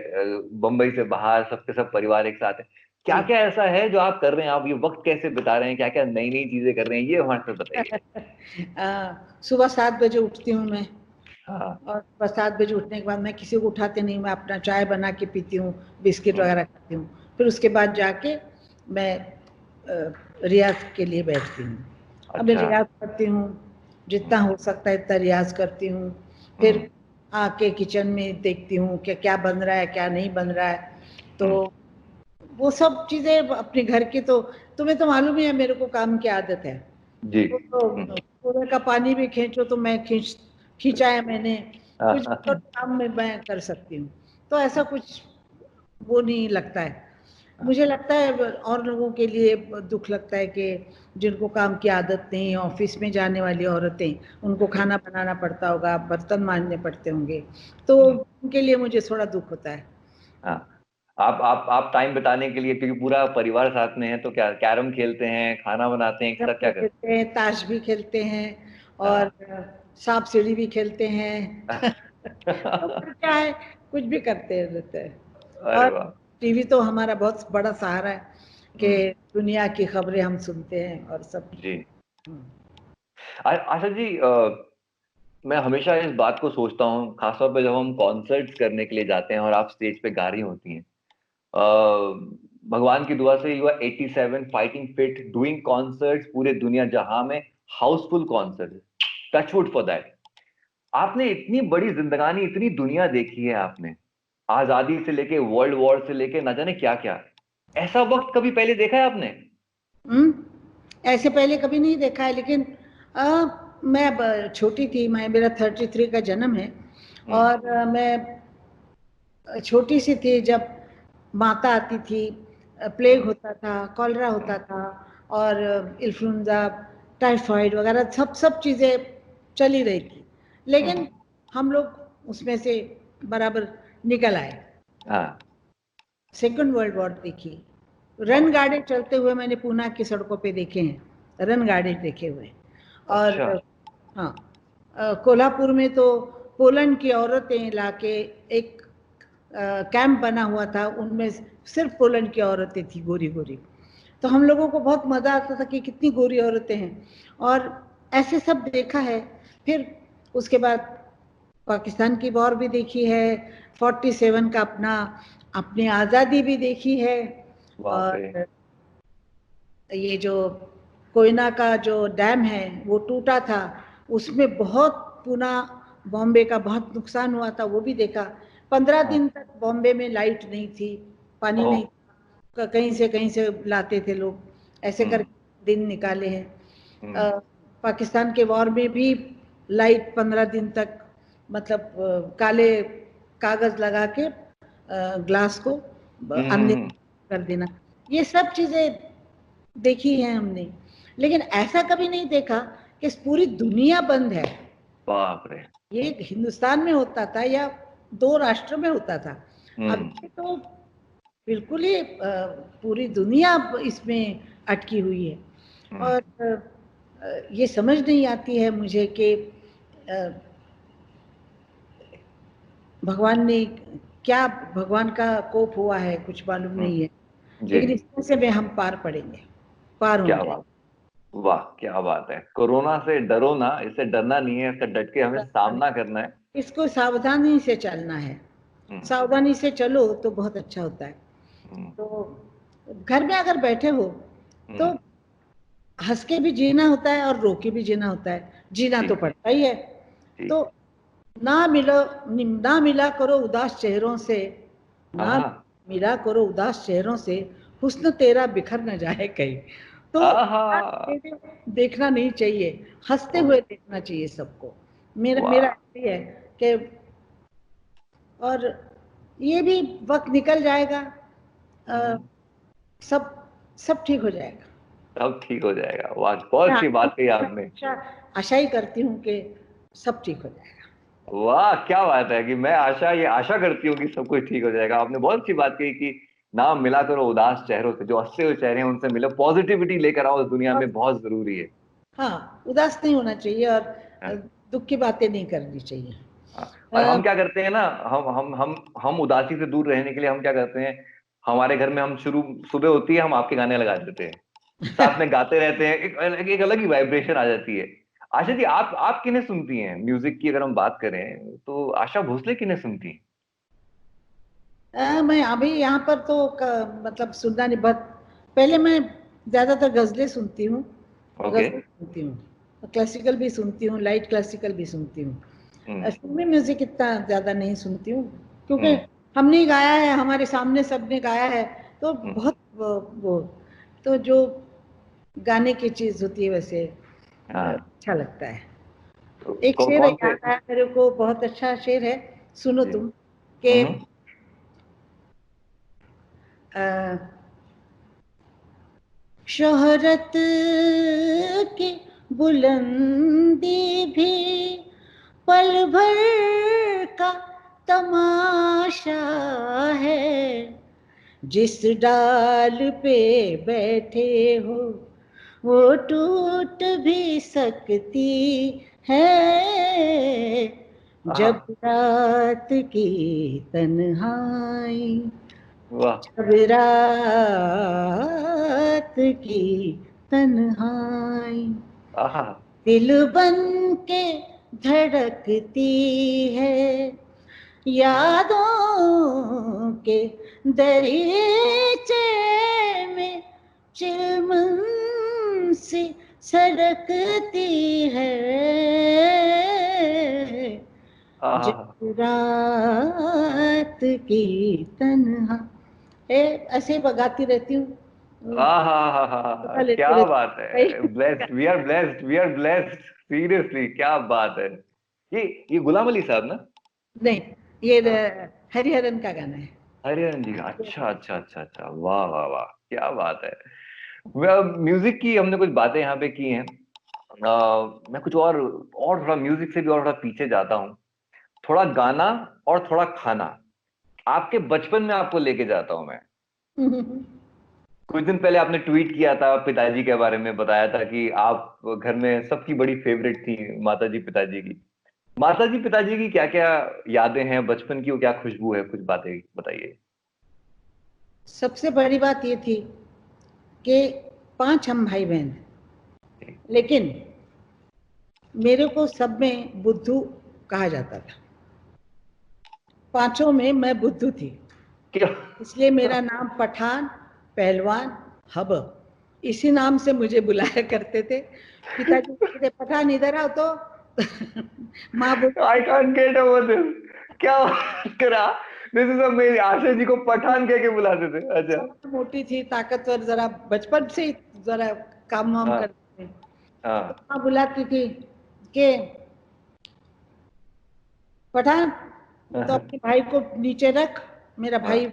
Speaker 4: बंबई से बाहर सबके सब परिवार एक साथ है, क्या क्या ऐसा है जो आप कर रहे हैं? आप ये वक्त कैसे बिता रहे हैं, क्या क्या नई नई चीजें कर रहे हैं, ये हमारे साथ बताइए।
Speaker 5: सुबह 7 बजे उठती हूँ मैं,
Speaker 4: हाँ।
Speaker 5: और सुबह 7 बजे उठने के बाद मैं किसी को उठाते नहीं, मैं अपना चाय बना के पीती हूँ, बिस्किट वगैरह खाती हूँ, फिर उसके बाद जाके मैं रियाज के लिए बैठती हूँ। अब मैं रियाज करती हूँ, जितना हो सकता है इतना रियाज करती हूँ, फिर आके किचन में देखती हूँ कि क्या बन रहा है क्या नहीं बन रहा है, तो वो सब चीजें अपने घर की, तो तुम्हें तो मालूम ही है मेरे को काम की आदत है
Speaker 4: जी।
Speaker 5: तो कुएं का पानी भी खींचो तो मैं खींचा है मैंने, कुछ काम में मैं कर सकती हूँ, तो ऐसा कुछ वो नहीं लगता है मुझे। लगता है और लोगों के लिए दुख लगता है कि जिनको काम की आदत नहीं, ऑफिस में जाने वाली औरतें, उनको खाना बनाना पड़ता होगा, बर्तन मांजने पड़ते होंगे, तो उनके लिए मुझे थोड़ा दुख होता है।
Speaker 4: आप टाइम बिताने के लिए, क्योंकि पूरा परिवार साथ में है, तो क्या कैरम खेलते हैं, खाना बनाते हैं, क्या क्या
Speaker 5: करते हैं? ताश भी खेलते हैं और सांप सीढ़ी भी खेलते हैं। तो क्या है, कुछ भी करते रहते हैं। और टीवी तो हमारा बहुत बड़ा सहारा है कि दुनिया की खबरें हम सुनते हैं और सब।
Speaker 4: जी। आशा जी, मैं हमेशा इस बात को सोचता हूँ, खासतौर पे जब हम कॉन्सर्ट्स करने के लिए जाते हैं और आप स्टेज पे गा रही होती हैं, भगवान की दुआ से you are 87 fighting fit doing concerts पूरे दुनिया जहां में, housefull concert, touchwood for that. आपने इतनी बड़ी जिंदगानी, इतनी दुनिया देखी है आपने, आजादी से लेके वर्ल्ड वॉर से लेके ना जाने क्या क्या, ऐसा वक्त कभी पहले देखा है आपने?
Speaker 5: ऐसे पहले कभी नहीं देखा है, लेकिन मैं छोटी थी, मेरा 33 का जन्म है, और मैं छोटी सी थी जब माता आती थी, प्लेग होता था, कॉलरा होता था, और इन्फ्लुएंजा, टाइफाइड वगैरह सब चीज़ें चली रही थी, लेकिन हम लोग उसमें से बराबर निकल आए। सेकंड वर्ल्ड वॉर देखी, रन गाड़े चलते हुए मैंने पूना की सड़कों पे देखे हैं, रन गाड़े देखे हुए। और
Speaker 4: अच्छा।
Speaker 5: हाँ, कोल्हापुर में तो पोलैंड की औरतें लाके एक कैंप बना हुआ था, उनमें सिर्फ पोलैंड की औरतें थी, गोरी गोरी। तो हम लोगों को बहुत मजा आता था कि कितनी गोरी औरतें हैं, और ऐसे सब देखा है। फिर उसके बाद पाकिस्तान की वॉर भी देखी है, 47 का अपनी आज़ादी भी देखी है।
Speaker 4: बाप रे।
Speaker 5: और ये जो कोयना का जो डैम है वो टूटा था, उसमें बहुत पुणे बॉम्बे का बहुत नुकसान हुआ था, वो भी देखा। 15
Speaker 4: हाँ।
Speaker 5: दिन तक बॉम्बे में लाइट नहीं थी, पानी
Speaker 4: ओह।
Speaker 5: नहीं, कहीं से लाते थे लोग, ऐसे
Speaker 4: हम्म।
Speaker 5: करके दिन निकाले हैं।
Speaker 4: हम्म।
Speaker 5: पाकिस्तान के वॉर में भी लाइट 15 दिन तक, मतलब काले कागज लगा के ग्लास को अंधेरा
Speaker 4: हम्म।
Speaker 5: कर देना, ये सब चीजें देखी है हमने। लेकिन ऐसा कभी नहीं देखा कि पूरी दुनिया बंद है।
Speaker 4: बाप रे।
Speaker 5: ये हिंदुस्तान में होता था या 2 राष्ट्र में होता था, अब
Speaker 4: हम्म।
Speaker 5: ये तो बिल्कुल ही पूरी दुनिया इसमें अटकी हुई है।
Speaker 4: हम्म।
Speaker 5: और ये समझ नहीं आती है मुझे कि भगवान ने क्या, भगवान का कोप हुआ है, कुछ मालूम नहीं है।
Speaker 4: जी।
Speaker 5: लेकिन इसमें से में हम पार पड़ेंगे, पार
Speaker 4: क्या
Speaker 5: होंगे।
Speaker 4: बात। वाह क्या बात है। कोरोना से डरो ना, इससे डरना नहीं है, इससे डट के हमें सामना करना है।
Speaker 5: इसको सावधानी से चलना है,
Speaker 4: हम्म।
Speaker 5: सावधानी से चलो तो बहुत अच्छा होता है।
Speaker 4: हम्म।
Speaker 5: तो घर में अगर बैठे हो तो
Speaker 4: हम्म।
Speaker 5: हंस के भी जीना होता है और रो के भी जीना होता है, जीना
Speaker 4: जी।
Speaker 5: तो पड़ता ही है।
Speaker 4: जी।
Speaker 5: तो ना मिलो, ना मिला करो उदास चेहरों से, ना
Speaker 4: आहा।
Speaker 5: मिला करो उदास चेहरों से, हुस्न तेरा बिखर न जाए कहीं। तो
Speaker 4: आहा।
Speaker 5: देखना नहीं चाहिए, हंसते
Speaker 4: ओह,
Speaker 5: हुए देखना चाहिए सबको। मेरा मेरा
Speaker 4: वाह।
Speaker 5: ऐसे है कि, और ये भी वक्त निकल जाएगा, अ,
Speaker 4: हम्म।
Speaker 5: सब सब ठीक हो जाएगा।
Speaker 4: सब ठीक हो जाएगा। वाह बहुत अच्छी बात कही
Speaker 5: मैं
Speaker 4: आपने।
Speaker 5: आशा आशा ही करती हूँ कि सब ठीक हो जाएगा।
Speaker 4: वाह क्या बात है कि मैं ये आशा करती हूँ कि सब कुछ ठीक हो जाएगा। आपने बहुत अच्छी बात कही कि नाम मिला करो उदास चेहरों से, जो हंसते हुए चेहरे हैं उनसे मिलो, पॉजिटिविटी लेकर आओ इस दुनिया में, बहुत जरूरी है।
Speaker 5: हाँ, उदास नहीं होना चाहिए, और
Speaker 4: हाँ।
Speaker 5: दुख की बातें नहीं करनी चाहिए।
Speaker 4: हाँ। और
Speaker 5: अ,
Speaker 4: हम क्या करते हैं ना, हम उदासी से दूर रहने के लिए हम क्या करते हैं, हमारे घर में हम शुरू सुबह होती है हम आपके गाने लगा देते हैं, साथ में गाते रहते हैं, एक अलग ही वाइब्रेशन आ जाती है। आशा जी आप किन्हें सुनती हैं म्यूजिक की, अगर हम बात करें तो आशा भोसले किन्हें सुनती हैं?
Speaker 5: मैं अभी यहाँ पर तो मतलब सुनना नहीं, बहुत पहले मैं ज्यादातर गजलें सुनती हूँ,
Speaker 4: ओके।
Speaker 5: क्लासिकल भी सुनती हूँ, लाइट क्लासिकल भी सुनती हूँ।
Speaker 4: हम्म।
Speaker 5: फिल्मी म्यूजिक इतना ज्यादा नहीं सुनती हूँ, क्योंकि
Speaker 4: हम्म।
Speaker 5: हमने ही गाया है, हमारे सामने सबने गाया है, तो
Speaker 4: हम्म।
Speaker 5: बहुत वो तो जो गाने की चीज होती है वैसे
Speaker 4: हाँ।
Speaker 5: अच्छा लगता है।
Speaker 4: तो
Speaker 5: एक शेर
Speaker 4: कौन से?
Speaker 5: याद आया मेरे को, बहुत अच्छा शेर है, सुनो
Speaker 4: जी।
Speaker 5: तुम, के
Speaker 4: हम्म।
Speaker 5: शोहरत की बुलंदी भी पल भर का तमाशा है, जिस डाल पे बैठे हो वो टूट भी सकती है,
Speaker 4: आहा।
Speaker 5: जब रात की तन्हाई,
Speaker 4: वाह।
Speaker 5: जब रात की तन्हाई
Speaker 4: आहा।
Speaker 5: दिल बन के धड़कती है, यादों के दरीचे में चिलमन सी सरकती है,
Speaker 4: आहा।
Speaker 5: जब रात की तन्हा, ऐसे ही बगाती रहती हूँ, पता लेती
Speaker 4: क्या बात है।
Speaker 5: रहती
Speaker 4: blessed, we are blessed, seriously क्या बात है। ये गुलाम अली साहब ना?
Speaker 5: नहीं, ये
Speaker 4: हाँ।
Speaker 5: हरिहरन का गाना है।
Speaker 4: हरिहरन जी का, अच्छा अच्छा अच्छा अच्छा, वाह वाह वाह क्या बात है। म्यूजिक की हमने कुछ बातें यहाँ पे की हैं। मैं कुछ और थोड़ा म्यूजिक से भी और थोड़ा पीछे जाता हूँ, थोड़ा गाना और थोड़ा खाना। आपके बचपन में आपको लेके जाता हूं मैं। कुछ दिन पहले आपने ट्वीट किया था, पिताजी के बारे में बताया था कि आप घर में सबकी बड़ी फेवरेट थी माताजी पिताजी की। माताजी पिताजी की क्या क्या यादें हैं बचपन की, वो क्या खुशबू है, कुछ बातें बताइए।
Speaker 5: सबसे बड़ी बात ये थी कि 5 हम भाई बहन हैं, लेकिन मेरे को सब में बुद्धू कहा जाता था। 5 में मैं बुद्धू थी,
Speaker 4: क्या?
Speaker 5: इसलिए मेरा नाम पठान, पहलवान, हब, इसी नाम से मुझे बुलाया करते थे। पिताजी कहते थे पठान इधर आओ तो माँ
Speaker 4: आई
Speaker 5: बोलती
Speaker 4: कांट गेट ओवर दिस। क्या बात करा? This is amazing. Asha ji को पठान कह के बुलाते थे? अच्छा।
Speaker 5: थी मोटी थी, ताकतवर, जरा बचपन से ही जरा काम वाम
Speaker 4: हाँ
Speaker 5: करते थे, तो
Speaker 4: हाँ
Speaker 5: माँ बुलाती थी कि पठान तो
Speaker 4: हाँ।
Speaker 5: अपने भाई को नीचे रख। मेरा
Speaker 4: हाँ।
Speaker 5: भाई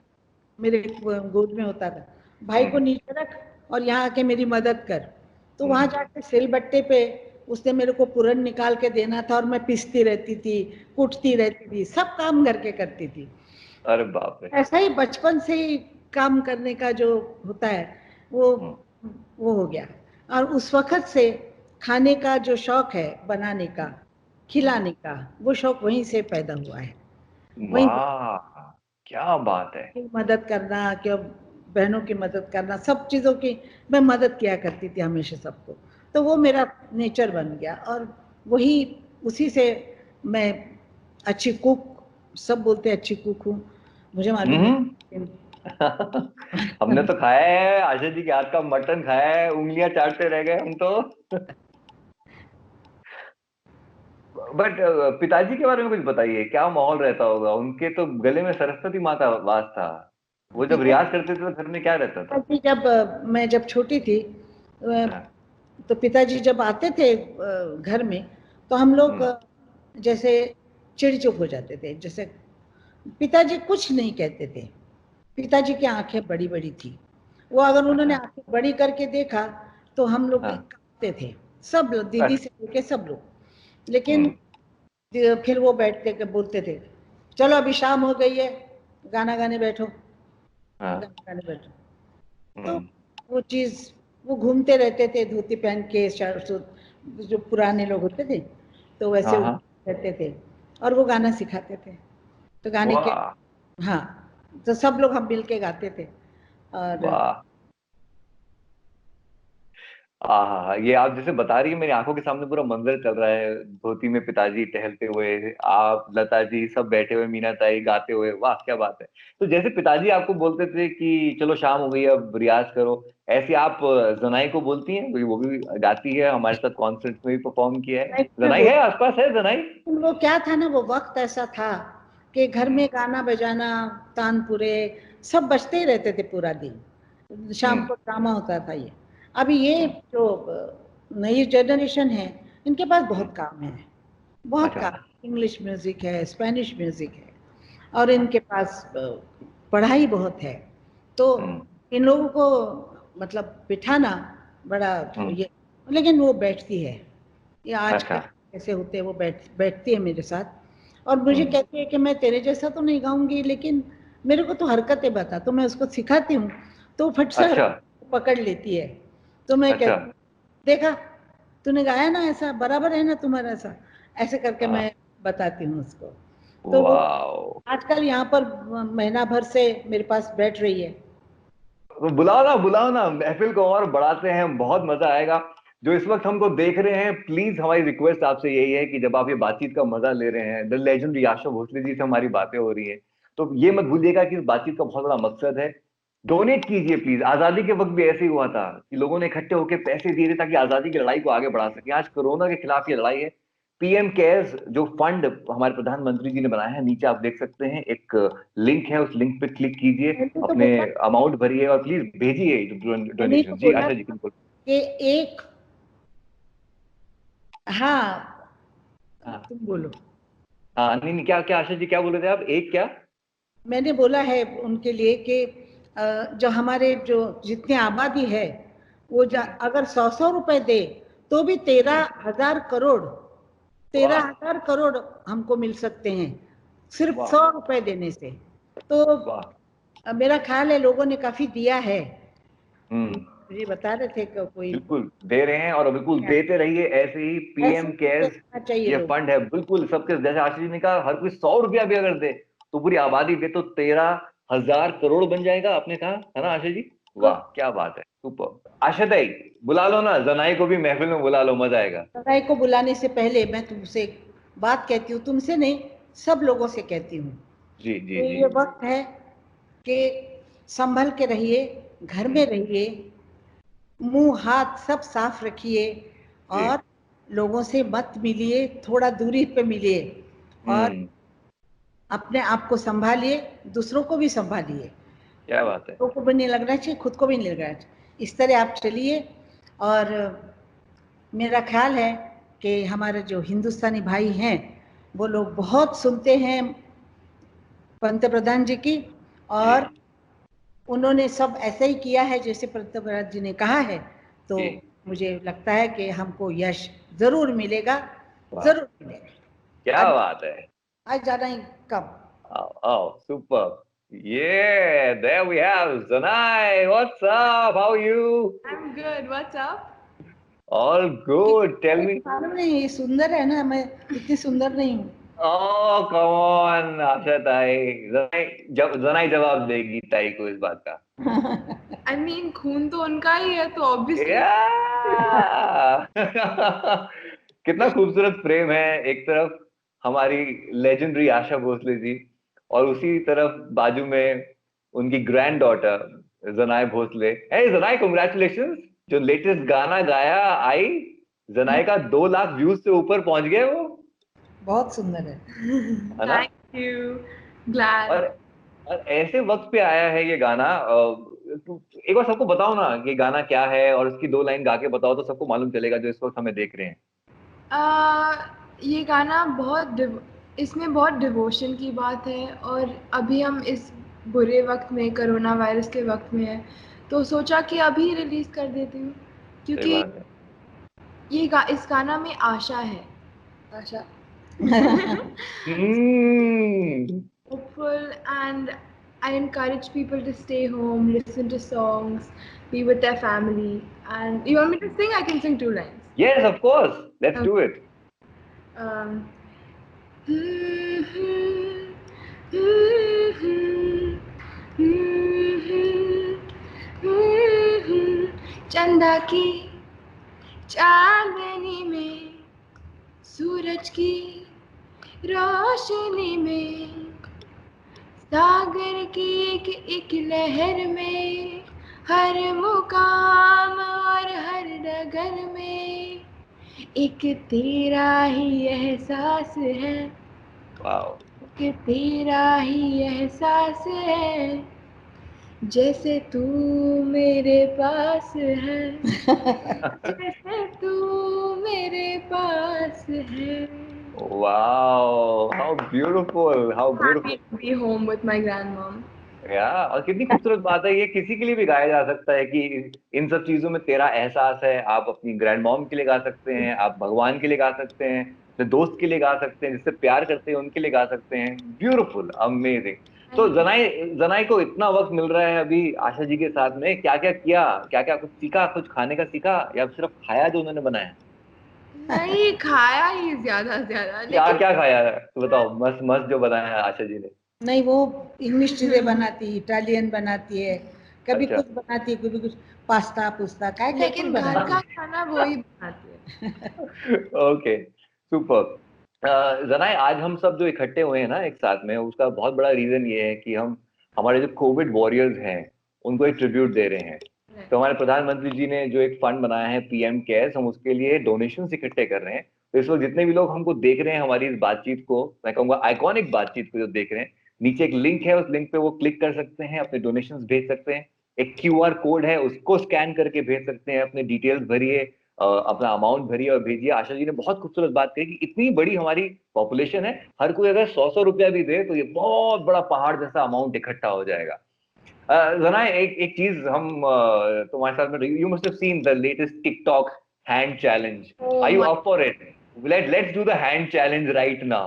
Speaker 5: मेरे गोद में होता था। भाई को नीचे रख और यहाँ आके मेरी मदद कर। तो वहां जाके सिलबट्टे पे उसने मेरे को पूरन निकाल के देना था और मैं पीसती रहती थी, कूटती रहती थी, सब काम घर के करती थी।
Speaker 4: अरे बाप रे।
Speaker 5: ऐसा ही बचपन से ही काम करने का जो होता है वो वो हो गया। और उस वक्त से खाने का जो शौक है, बनाने का, खिलाने का, वो शौक वहीं से पैदा हुआ है। वहीं
Speaker 4: वाह, क्या बात है।
Speaker 5: की मदद करना, क्यों बहनों की मदद करना, सब चीज़ों की मैं मदद किया करती थी हमेशा सबको। तो वो मेरा नेचर बन गया और वही उसी से मैं अच्छी कुक, सब बोलते हैं अच्छी कुक हूँ, मुझे मालूम
Speaker 4: हम्म।
Speaker 5: नहीं।
Speaker 4: हमने तो खाया है आशा जी के हाथ का मटन, खाया है, उंगलियां चाटते रह गए हम तो। बट पिताजी के बारे में कुछ बताइए, क्या माहौल रहता होगा? उनके तो गले में सरस्वती माँ का वास था। वो जब रियाज करते थे तो घर में क्या रहता था?
Speaker 5: पिताजी जब मैं जब छोटी थी,
Speaker 4: हाँ।
Speaker 5: तो पिताजी जब आते थे घर में, तो हम लोग
Speaker 4: हम्म।
Speaker 5: जैसे चिड़ चुप हो जाते थे। जैसे पिताजी कुछ नहीं कहते थे। पिताजी की आंखें बड़ी बड़ी थी। वो अगर उन्होंने
Speaker 4: अच्छा।
Speaker 5: आंखें बड़ी करके देखा तो हम लोग
Speaker 4: हाँ।
Speaker 5: कांपते थे, सब लोग, दीदी
Speaker 4: अच्छा।
Speaker 5: से लेके सब लोग। लेकिन
Speaker 4: हम्म।
Speaker 5: फिर वो बैठते के बोलते थे चलो अभी शाम हो गई है, गाना गाने बैठो, गाना
Speaker 4: हाँ।
Speaker 5: गाने बैठो। तो
Speaker 4: हम्म।
Speaker 5: वो चीज़, वो घूमते रहते थे धोती पहन के, जो पुराने लोग होते थे तो वैसे
Speaker 4: हाँ
Speaker 5: वो
Speaker 4: हाँ।
Speaker 5: रहते थे और वो गाना सिखाते थे। तो गाने के,
Speaker 4: वाह।
Speaker 5: हाँ, तो सब लोग हम मिल के गाते थे। और
Speaker 4: वाह। हाँ, ये आप जैसे बता रही है मेरी आंखों के सामने पूरा मंजर चल रहा है। धोती में पिताजी टहलते हुए, आप, लता जी सब बैठे हुए, मीना ताई गाते हुए, वाह क्या बात है। तो जैसे पिताजी आपको बोलते थे कि चलो शाम हो गई अब रियाज करो, ऐसे आप जनाई को बोलती हैं? वो भी गाती है, हमारे साथ कॉन्सर्ट में भी परफॉर्म किया है।
Speaker 5: मैं
Speaker 4: जनाई है, आसपास है जनाई?
Speaker 5: वो क्या था ना, वो वक्त ऐसा था कि घर
Speaker 4: हम्म।
Speaker 5: में गाना बजाना, तानपुरे सब बजते ही रहते थे पूरा दिन। शाम
Speaker 4: हम्म।
Speaker 5: को ड्रामा होता था ये। अभी ये
Speaker 4: हम्म।
Speaker 5: जो नई जनरेशन है, इनके पास
Speaker 4: हम्म।
Speaker 5: बहुत काम है, बहुत
Speaker 4: अच्छा।
Speaker 5: काम। इंग्लिश म्यूजिक है, स्पेनिश म्यूजिक है, और
Speaker 4: हाँ।
Speaker 5: इनके पास पढ़ाई बहुत है। तो
Speaker 4: हम्म।
Speaker 5: इन लोगों को मतलब बिठाना बड़ा
Speaker 4: हम्म।
Speaker 5: ये, लेकिन वो बैठती है। ये
Speaker 4: अच्छा।
Speaker 5: आजकल ऐसे होते हैं, वो बैठती है मेरे साथ और मुझे
Speaker 4: हम्म।
Speaker 5: कहती है कि मैं तेरे जैसा तो नहीं गाऊंगी, लेकिन मेरे को तो हरकतें बता। तो मैं उसको सिखाती हूँ तो फट से
Speaker 4: अच्छा।
Speaker 5: पकड़ लेती है। तो मैं
Speaker 4: अच्छा।
Speaker 5: कहती हूँ देखा, तूने गाया ना, ऐसा बराबर है ना तुम्हारा, ऐसा ऐसे करके
Speaker 4: हाँ।
Speaker 5: मैं बताती हूँ उसको। तो वो
Speaker 4: वाह।
Speaker 5: आजकल यहाँ पर महीना भर से मेरे पास बैठ रही है।
Speaker 4: तो बुलाओ ना, महफिल को और बढ़ाते हैं, बहुत मजा आएगा। जो इस वक्त हमको देख रहे हैं, प्लीज हमारी रिक्वेस्ट आपसे यही है कि जब आप ये बातचीत का मजा ले रहे हैं, द लेजेंडरी आशा भोसले जी से हमारी बातें हो रही हैं, तो ये मत भूलिएगा कि इस बातचीत का बहुत बड़ा मकसद है। डोनेट कीजिए प्लीज। आजादी के वक्त भी ऐसे ही हुआ था कि लोगों ने इकट्ठे होकर पैसे दिए थे ताकि आजादी की लड़ाई को आगे बढ़ा सके। आज कोरोना के खिलाफ ये लड़ाई है। पीएम केयर्स जो फंड हमारे प्रधानमंत्री जी ने बनाया है, नीचे आप देख सकते हैं एक लिंक है, उस लिंक पे क्लिक कीजिए,
Speaker 5: मैंने तो
Speaker 4: अपने
Speaker 5: बोला
Speaker 4: अमाउंट भरिए और प्लीज भेजिए
Speaker 5: मैंने तो
Speaker 4: डोनेशन। जी
Speaker 5: बोला
Speaker 4: आशा जी
Speaker 5: था
Speaker 4: बिल्कुल।
Speaker 5: कि एक, हाँ,
Speaker 4: हाँ
Speaker 5: तुम बोलो।
Speaker 4: हाँ, नहीं नहीं, क्या क्या आशा जी क्या बोल रहे थे आप? एक क्या?
Speaker 5: मैंने बोला है उनके लिए कि जो हमारे जो जितनी आबादी है, वो
Speaker 4: हम्म।
Speaker 5: अगर 100-100 रुपए दे तो भी 13,000 करोड़, तेरह
Speaker 4: वाह।
Speaker 5: हजार करोड़ हमको मिल सकते हैं सिर्फ
Speaker 4: वाह।
Speaker 5: 100 रुपए देने से। तो मेरा ख्याल है लोगों ने काफी दिया है।
Speaker 4: हम्म,
Speaker 5: मुझे बता रहे थे कि कोई
Speaker 4: बिल्कुल दे रहे हैं और बिल्कुल देते रहिए ऐसे ही। पीएम
Speaker 5: ऐसे
Speaker 4: केयर्स
Speaker 5: देना चाहिए
Speaker 4: ये
Speaker 5: लोग।
Speaker 4: फंड है, बिल्कुल सबके, जैसे आशीष जी ने कहा, हर कोई 100 रुपया भी अगर दे तो पूरी आबादी दे तो 13,000 करोड़ बन जाएगा, आपने कहा है ना आशीष जी? वाह क्या बात है, सुपर। आशा दाई बुला लो ना, जनाई को भी महफिल में बुला लो, मजा आएगा।
Speaker 5: सगाई को बुलाने से पहले मैं तुमसे एक बात कहती हूँ, तुमसे नहीं सब लोगों से कहती हूँ।
Speaker 4: जी जी
Speaker 5: तो
Speaker 4: जी।
Speaker 5: ये वक्त है कि संभल के रहिए, घर में रहिए, मुंह हाथ सब साफ रखिए और लोगों से मत मिलिए, थोड़ा दूरी पे मिलिए और अपने आप को संभालिए, दूसरों को भी संभालिए।
Speaker 4: क्या बात है।
Speaker 5: दूसरों को भी नहीं लगना चाहिए, खुद को भी नहीं लगना चाहिए। इस तरह आप चलिए। और मेरा ख्याल है कि हमारे जो हिंदुस्तानी भाई हैं वो लोग बहुत सुनते हैं पंत प्रधान जी की, और उन्होंने सब ऐसा ही किया है जैसे पंत प्रधान जी ने कहा है। तो मुझे लगता है कि हमको यश जरूर मिलेगा, जरूर मिलेगा।
Speaker 4: क्या बात है।
Speaker 5: आज ज्यादा ही कम।
Speaker 4: Oh, super. Yeah, there we have Zanai. What's up? How are you?
Speaker 6: I'm good. What's up?
Speaker 4: All good. Tell me.
Speaker 5: मालूम नहीं, ये सुंदर है ना, मैं इतनी सुंदर नहीं हूँ।
Speaker 4: Oh, come on, आशा ताई। जनाई जवाब देगी ताई को इस बात का।
Speaker 6: I mean, खून तो उनका ही है, तो obviously.
Speaker 4: Yeah. कितना खूबसूरत प्रेम है। एक तरफ हमारी लेजेंडरी आशा भोसले जी और उसी तरफ बाजू में उनकी ग्रैंड डॉटर जनाई भोसले। हे जनाई, कांग्रेचुलेशंस। जो लेटेस्ट गाना गाया आई, जनाई का 2 लाख व्यूज से ऊपर पहुंच गए वो।
Speaker 5: बहुत सुंदर है
Speaker 4: ना?
Speaker 6: Thank you. Glad.
Speaker 4: और ऐसे वक्त पे आया है ये गाना। एक बार सबको बताओ ना ये गाना क्या है, और उसकी 2 लाइन गा के बताओ तो सबको मालूम चलेगा जो इस वक्त हमें देख रहे हैं।
Speaker 6: ये गाना इसमें बहुत डिवोशन की बात है, और अभी हम इस बुरे वक्त में, कोरोना वायरस के वक्त में है, तो सोचा कि अभी रिलीज कर देती हूँ, क्योंकि
Speaker 4: सही बात है।
Speaker 6: इस गाना में आशा है। आशा hopeful, and I encourage people to stay home, listen to songs, be with their family. And you want me to sing? I can sing 2 lines.
Speaker 4: Yes, of course. Let's do it.
Speaker 6: Um, चंदा की चांदनी में, सूरज की रोशनी में, सागर की एक लहर में, हर मुकाम और हर डगर में एक तेरा ही एहसास है।
Speaker 4: वाओ।
Speaker 6: कि तेरा ही एहसास है, जैसे तू मेरे पास है, जैसे तू मेरे पास है।
Speaker 4: Wow, how beautiful, how beautiful.
Speaker 6: Happy to be home with my grandmom.
Speaker 4: और कितनी खूबसूरत बात है ये। किसी के लिए भी गाया जा सकता है कि इन सब चीजों में तेरा एहसास है। आप अपनी ग्रैंड मॉम के लिए गा सकते हैं, आप भगवान के लिए गा सकते हैं, अपने दोस्त के लिए गा सकते हैं, जिससे प्यार करते हैं उनके लिए गा सकते हैं। Beautiful, amazing. तो जनाई जनाई को इतना वक्त मिल रहा है अभी आशा जी के साथ में, क्या क्या किया, क्या क्या कुछ सीखा, कुछ खाने का सीखा, या सिर्फ खाया जो उन्होंने बनाया?
Speaker 6: नहीं, खाया ही ज्यादा से ज्यादा।
Speaker 4: क्या क्या खाया है तो बताओ, मस्त मस्त जो बनाया है आशा जी ने।
Speaker 5: नहीं, वो इंग्लिश चीजें बनाती, इटालियन बनाती है, कभी
Speaker 4: अच्छा।
Speaker 5: कुछ बनाती है, कभी कुछ पास्ता पुस्ता क्या क्या कुछ
Speaker 6: लेकिन घर
Speaker 5: बनाती
Speaker 6: का
Speaker 5: है।
Speaker 6: खाना वही बनाती है।
Speaker 4: Okay, super. जनाए, आज हम सब जो इकट्ठे हुए हैं ना एक साथ में, उसका बहुत बड़ा रीजन ये है कि हम हमारे जो कोविड वॉरियर्स हैं उनको एक ट्रिब्यूट दे रहे हैं। तो हमारे प्रधानमंत्री जी ने जो एक फंड बनाया है पीएम केयर्स, हम उसके लिए डोनेशंस इकट्ठे कर रहे हैं। तो इस वक्त जितने भी लोग हमको देख रहे हैं हमारी इस बातचीत को, मैं कहूंगा आइकॉनिक बातचीत को जो देख रहे हैं, नीचे एक लिंक है, उस लिंक पे वो क्लिक कर सकते हैं, अपने डोनेशंस भेज सकते हैं। एक क्यूआर कोड है, उसको स्कैन करके भेज सकते हैं, अपने डिटेल्स भरिए, अपना अमाउंट भरिए और भेजिए। आशा जी ने बहुत खूबसूरत बात कही कि इतनी बड़ी हमारी पॉपुलेशन है, हर कोई अगर 100 रुपया भी दे तो ये बहुत बड़ा पहाड़ जैसा अमाउंट इकट्ठा हो जाएगा। जनाए, एक चीज हम तुम्हारे साथ में, you must have seen the latest TikTok hand challenge. Are you up for it? Let's do the hand challenge right now.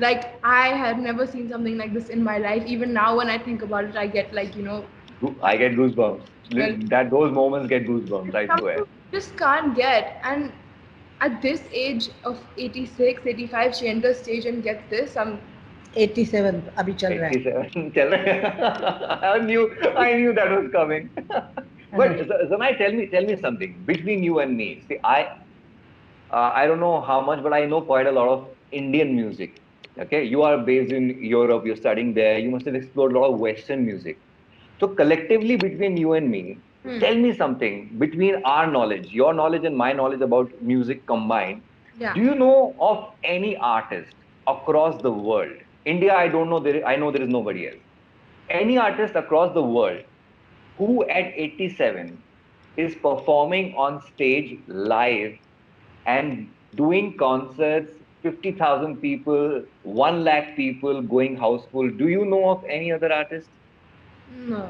Speaker 6: Like, I have never seen something like this in my life. Even now, when I think about it, I get like,
Speaker 4: I get goosebumps.
Speaker 6: well,
Speaker 4: That those moments get goosebumps, I
Speaker 6: it's something
Speaker 4: swear.
Speaker 6: you just can't get. And at this age of 86, 85, she enters stage and gets this.
Speaker 5: 87 अभी चल रहा है.
Speaker 4: 87. चल रहा है. I knew that was coming. But Zanai, tell me something. Between you and me, see, I don't know how much, but I know quite a lot of Indian music. Okay, you are based in Europe. You're studying there. You must have explored a lot of Western music. So collectively, between you and me, tell me something between our knowledge, your knowledge and my knowledge about music combined.
Speaker 6: Yeah.
Speaker 4: Do you know of any artist across the world? India, I don't know. I know there is nobody else. Any artist across the world who at 87 is performing on stage live and doing concerts, 50,000 people, 1 lakh people going houseful. Do you know of any other artist?
Speaker 6: No.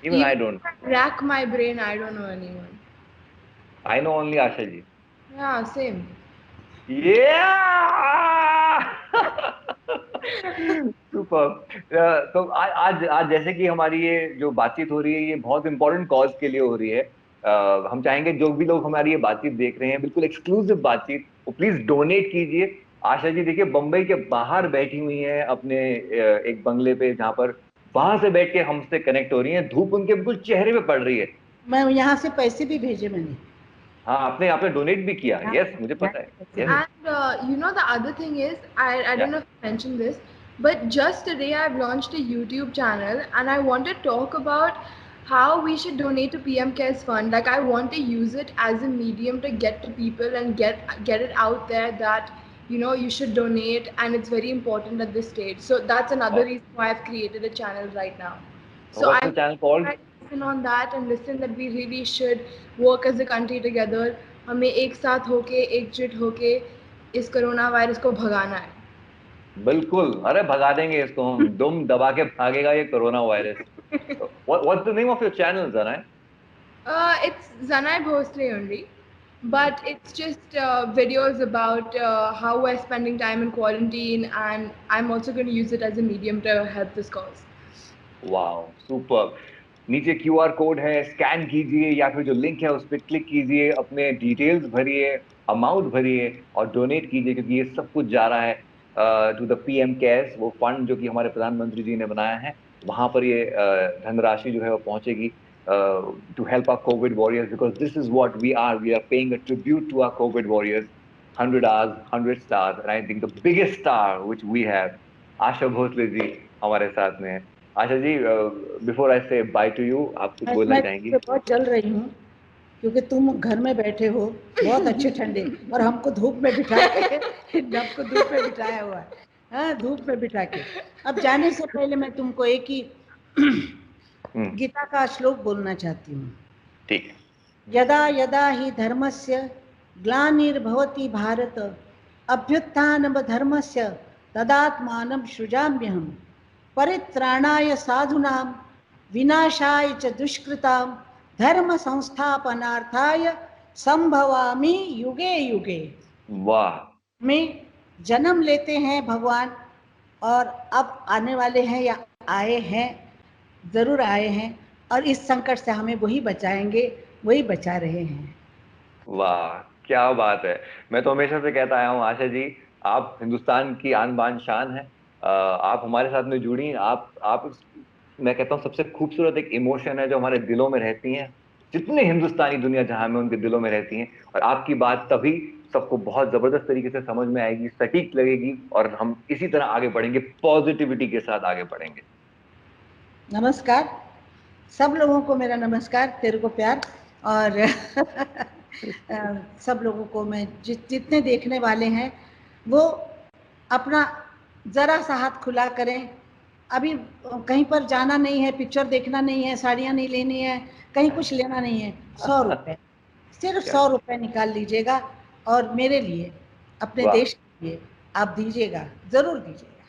Speaker 4: Even I don't.
Speaker 6: Rack my brain, I don't know anyone.
Speaker 4: I know only Asha ji.
Speaker 6: Yeah, same.
Speaker 4: Yeah! Super. तो आज जैसे कि हमारी ये जो बातचीत हो रही है ये बहुत इंपॉर्टेंट कॉज के लिए हो रही है. हम चाहेंगे जो भी लोग हमारी ये बातचीत देख रहे हैं, बिल्कुल एक्सक्लूसिव बातचीत, वो प्लीज डोनेट कीजिए. आशा जी देखिए बम्बई के बाहर बैठी हुई हैं अपने एक बंगले पे, जहाँ पर वहां से बैठ के हमसे कनेक्ट हो रही हैं. धूप उनके बिल्कुल चेहरे पे पड़ रही है.
Speaker 5: मैं यहाँ से पैसे भी भेजे मैंने.
Speaker 4: हाँ, आपने डोनेट भी किया. यस, मुझे पता है.
Speaker 6: And the other thing is, I don't know if I mentioned this, but just today I've launched a YouTube channel and I want to talk about how we should donate to PM Cares Fund. Like, I want to use it as a medium to get to people and get it out there that you should donate, and it's very important at this stage. So that's another reason why I've created a channel right now. So
Speaker 4: what's the channel called?
Speaker 6: Listen on that and listen that we really should work as a country together. हमें एक साथ होके एकजुट होके इस corona virus को भगाना है.
Speaker 4: बिल्कुल, अरे भगा देंगे इसको हम. दुम दबा के भागेगा ये corona virus. What's the name of your channel, Zanai?
Speaker 6: It's Zanai Bhosle only, but it's just videos about how we're spending time in quarantine, and I'm also going to use it as a medium to help this cause.
Speaker 4: Wow, super. नीचे QR code है, scan कीजिए या फिर जो link है उस पर click कीजिए, अपने डिटेल्स भरिए, अमाउंट भरिए और डोनेट कीजिए, क्योंकि ये सब कुछ जा रहा है टू द PM केयर्स, वो फंड जो कि हमारे प्रधानमंत्री जी ने बनाया है. वहाँ पर ये धनराशि जो है वो पहुँचेगी to help our Covid warriors, because this is what we are paying a tribute to our Covid warriors. 100 hours, 100 stars, and I think the biggest star which we have, Asha Bhosle जी हमारे साथ में है. Asha ji, before I से by two you, आप कुछ बोलना चाहेंगी?
Speaker 5: मैं बहुत चल रही हूँ क्योंकि तुम घर में बैठे हो बहुत अच्छे ठंडे, और हमको धूप में बिठा के हमको धूप में बिठाया हुआ है. हाँ, धूप में बिठा के. अब जाने से पहले मैं तुमको एक ही गीता का श्लोक बोलना चाहती हूँ.
Speaker 4: ठीक है.
Speaker 5: यदा यदा हि धर्मस्य ग्लानिर्भवति भारत अभ्युत्थानं धर्मस्य तदात्मानं सृजाम्यहम् परित्राणाय साधूनां विनाशाय च दुष्कृतां धर्म संस्थापनार्थाय संभवामि युगे युगे.
Speaker 4: वाह.
Speaker 5: में जन्म लेते हैं भगवान, और अब आने वाले हैं या आए हैं, जरूर आए हैं, और इस संकट से हमें वही बचाएंगे, वही बचा रहे हैं.
Speaker 4: वाह, क्या बात है. मैं तो हमेशा से कहता आया हूँ आशा जी, आप हिंदुस्तान की आन बान शान है. आप हमारे साथ में जुड़ी. आप मैं कहता हूँ सबसे खूबसूरत एक इमोशन है जो हमारे दिलों में रहती हैं. जितने हिंदुस्तानी दुनिया जहां में उनके दिलों में रहती हैं, और आपकी बात तभी सबको बहुत जबरदस्त तरीके से समझ में आएगी, सटीक लगेगी, और हम इसी तरह आगे बढ़ेंगे, पॉजिटिविटी के साथ आगे बढ़ेंगे.
Speaker 5: नमस्कार सब लोगों को, मेरा नमस्कार, तेरे को प्यार, और सब लोगों को मैं जितने देखने वाले हैं वो अपना जरा सा हाथ खुला करें. अभी कहीं पर जाना नहीं है, पिक्चर देखना नहीं है, साड़ियाँ नहीं लेनी है, कहीं कुछ लेना नहीं है. 100 रुपये, सिर्फ 100 रुपये निकाल लीजिएगा, और मेरे लिए, अपने देश के लिए आप दीजिएगा, जरूर दीजिएगा.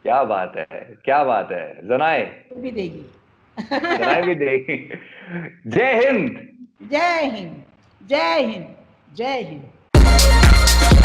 Speaker 4: क्या बात है, क्या बात है. जनाए
Speaker 5: भी देगी.
Speaker 4: जनाए भी देगी. जय हिंद.
Speaker 5: जय हिंद. जय हिंद. जय हिंद.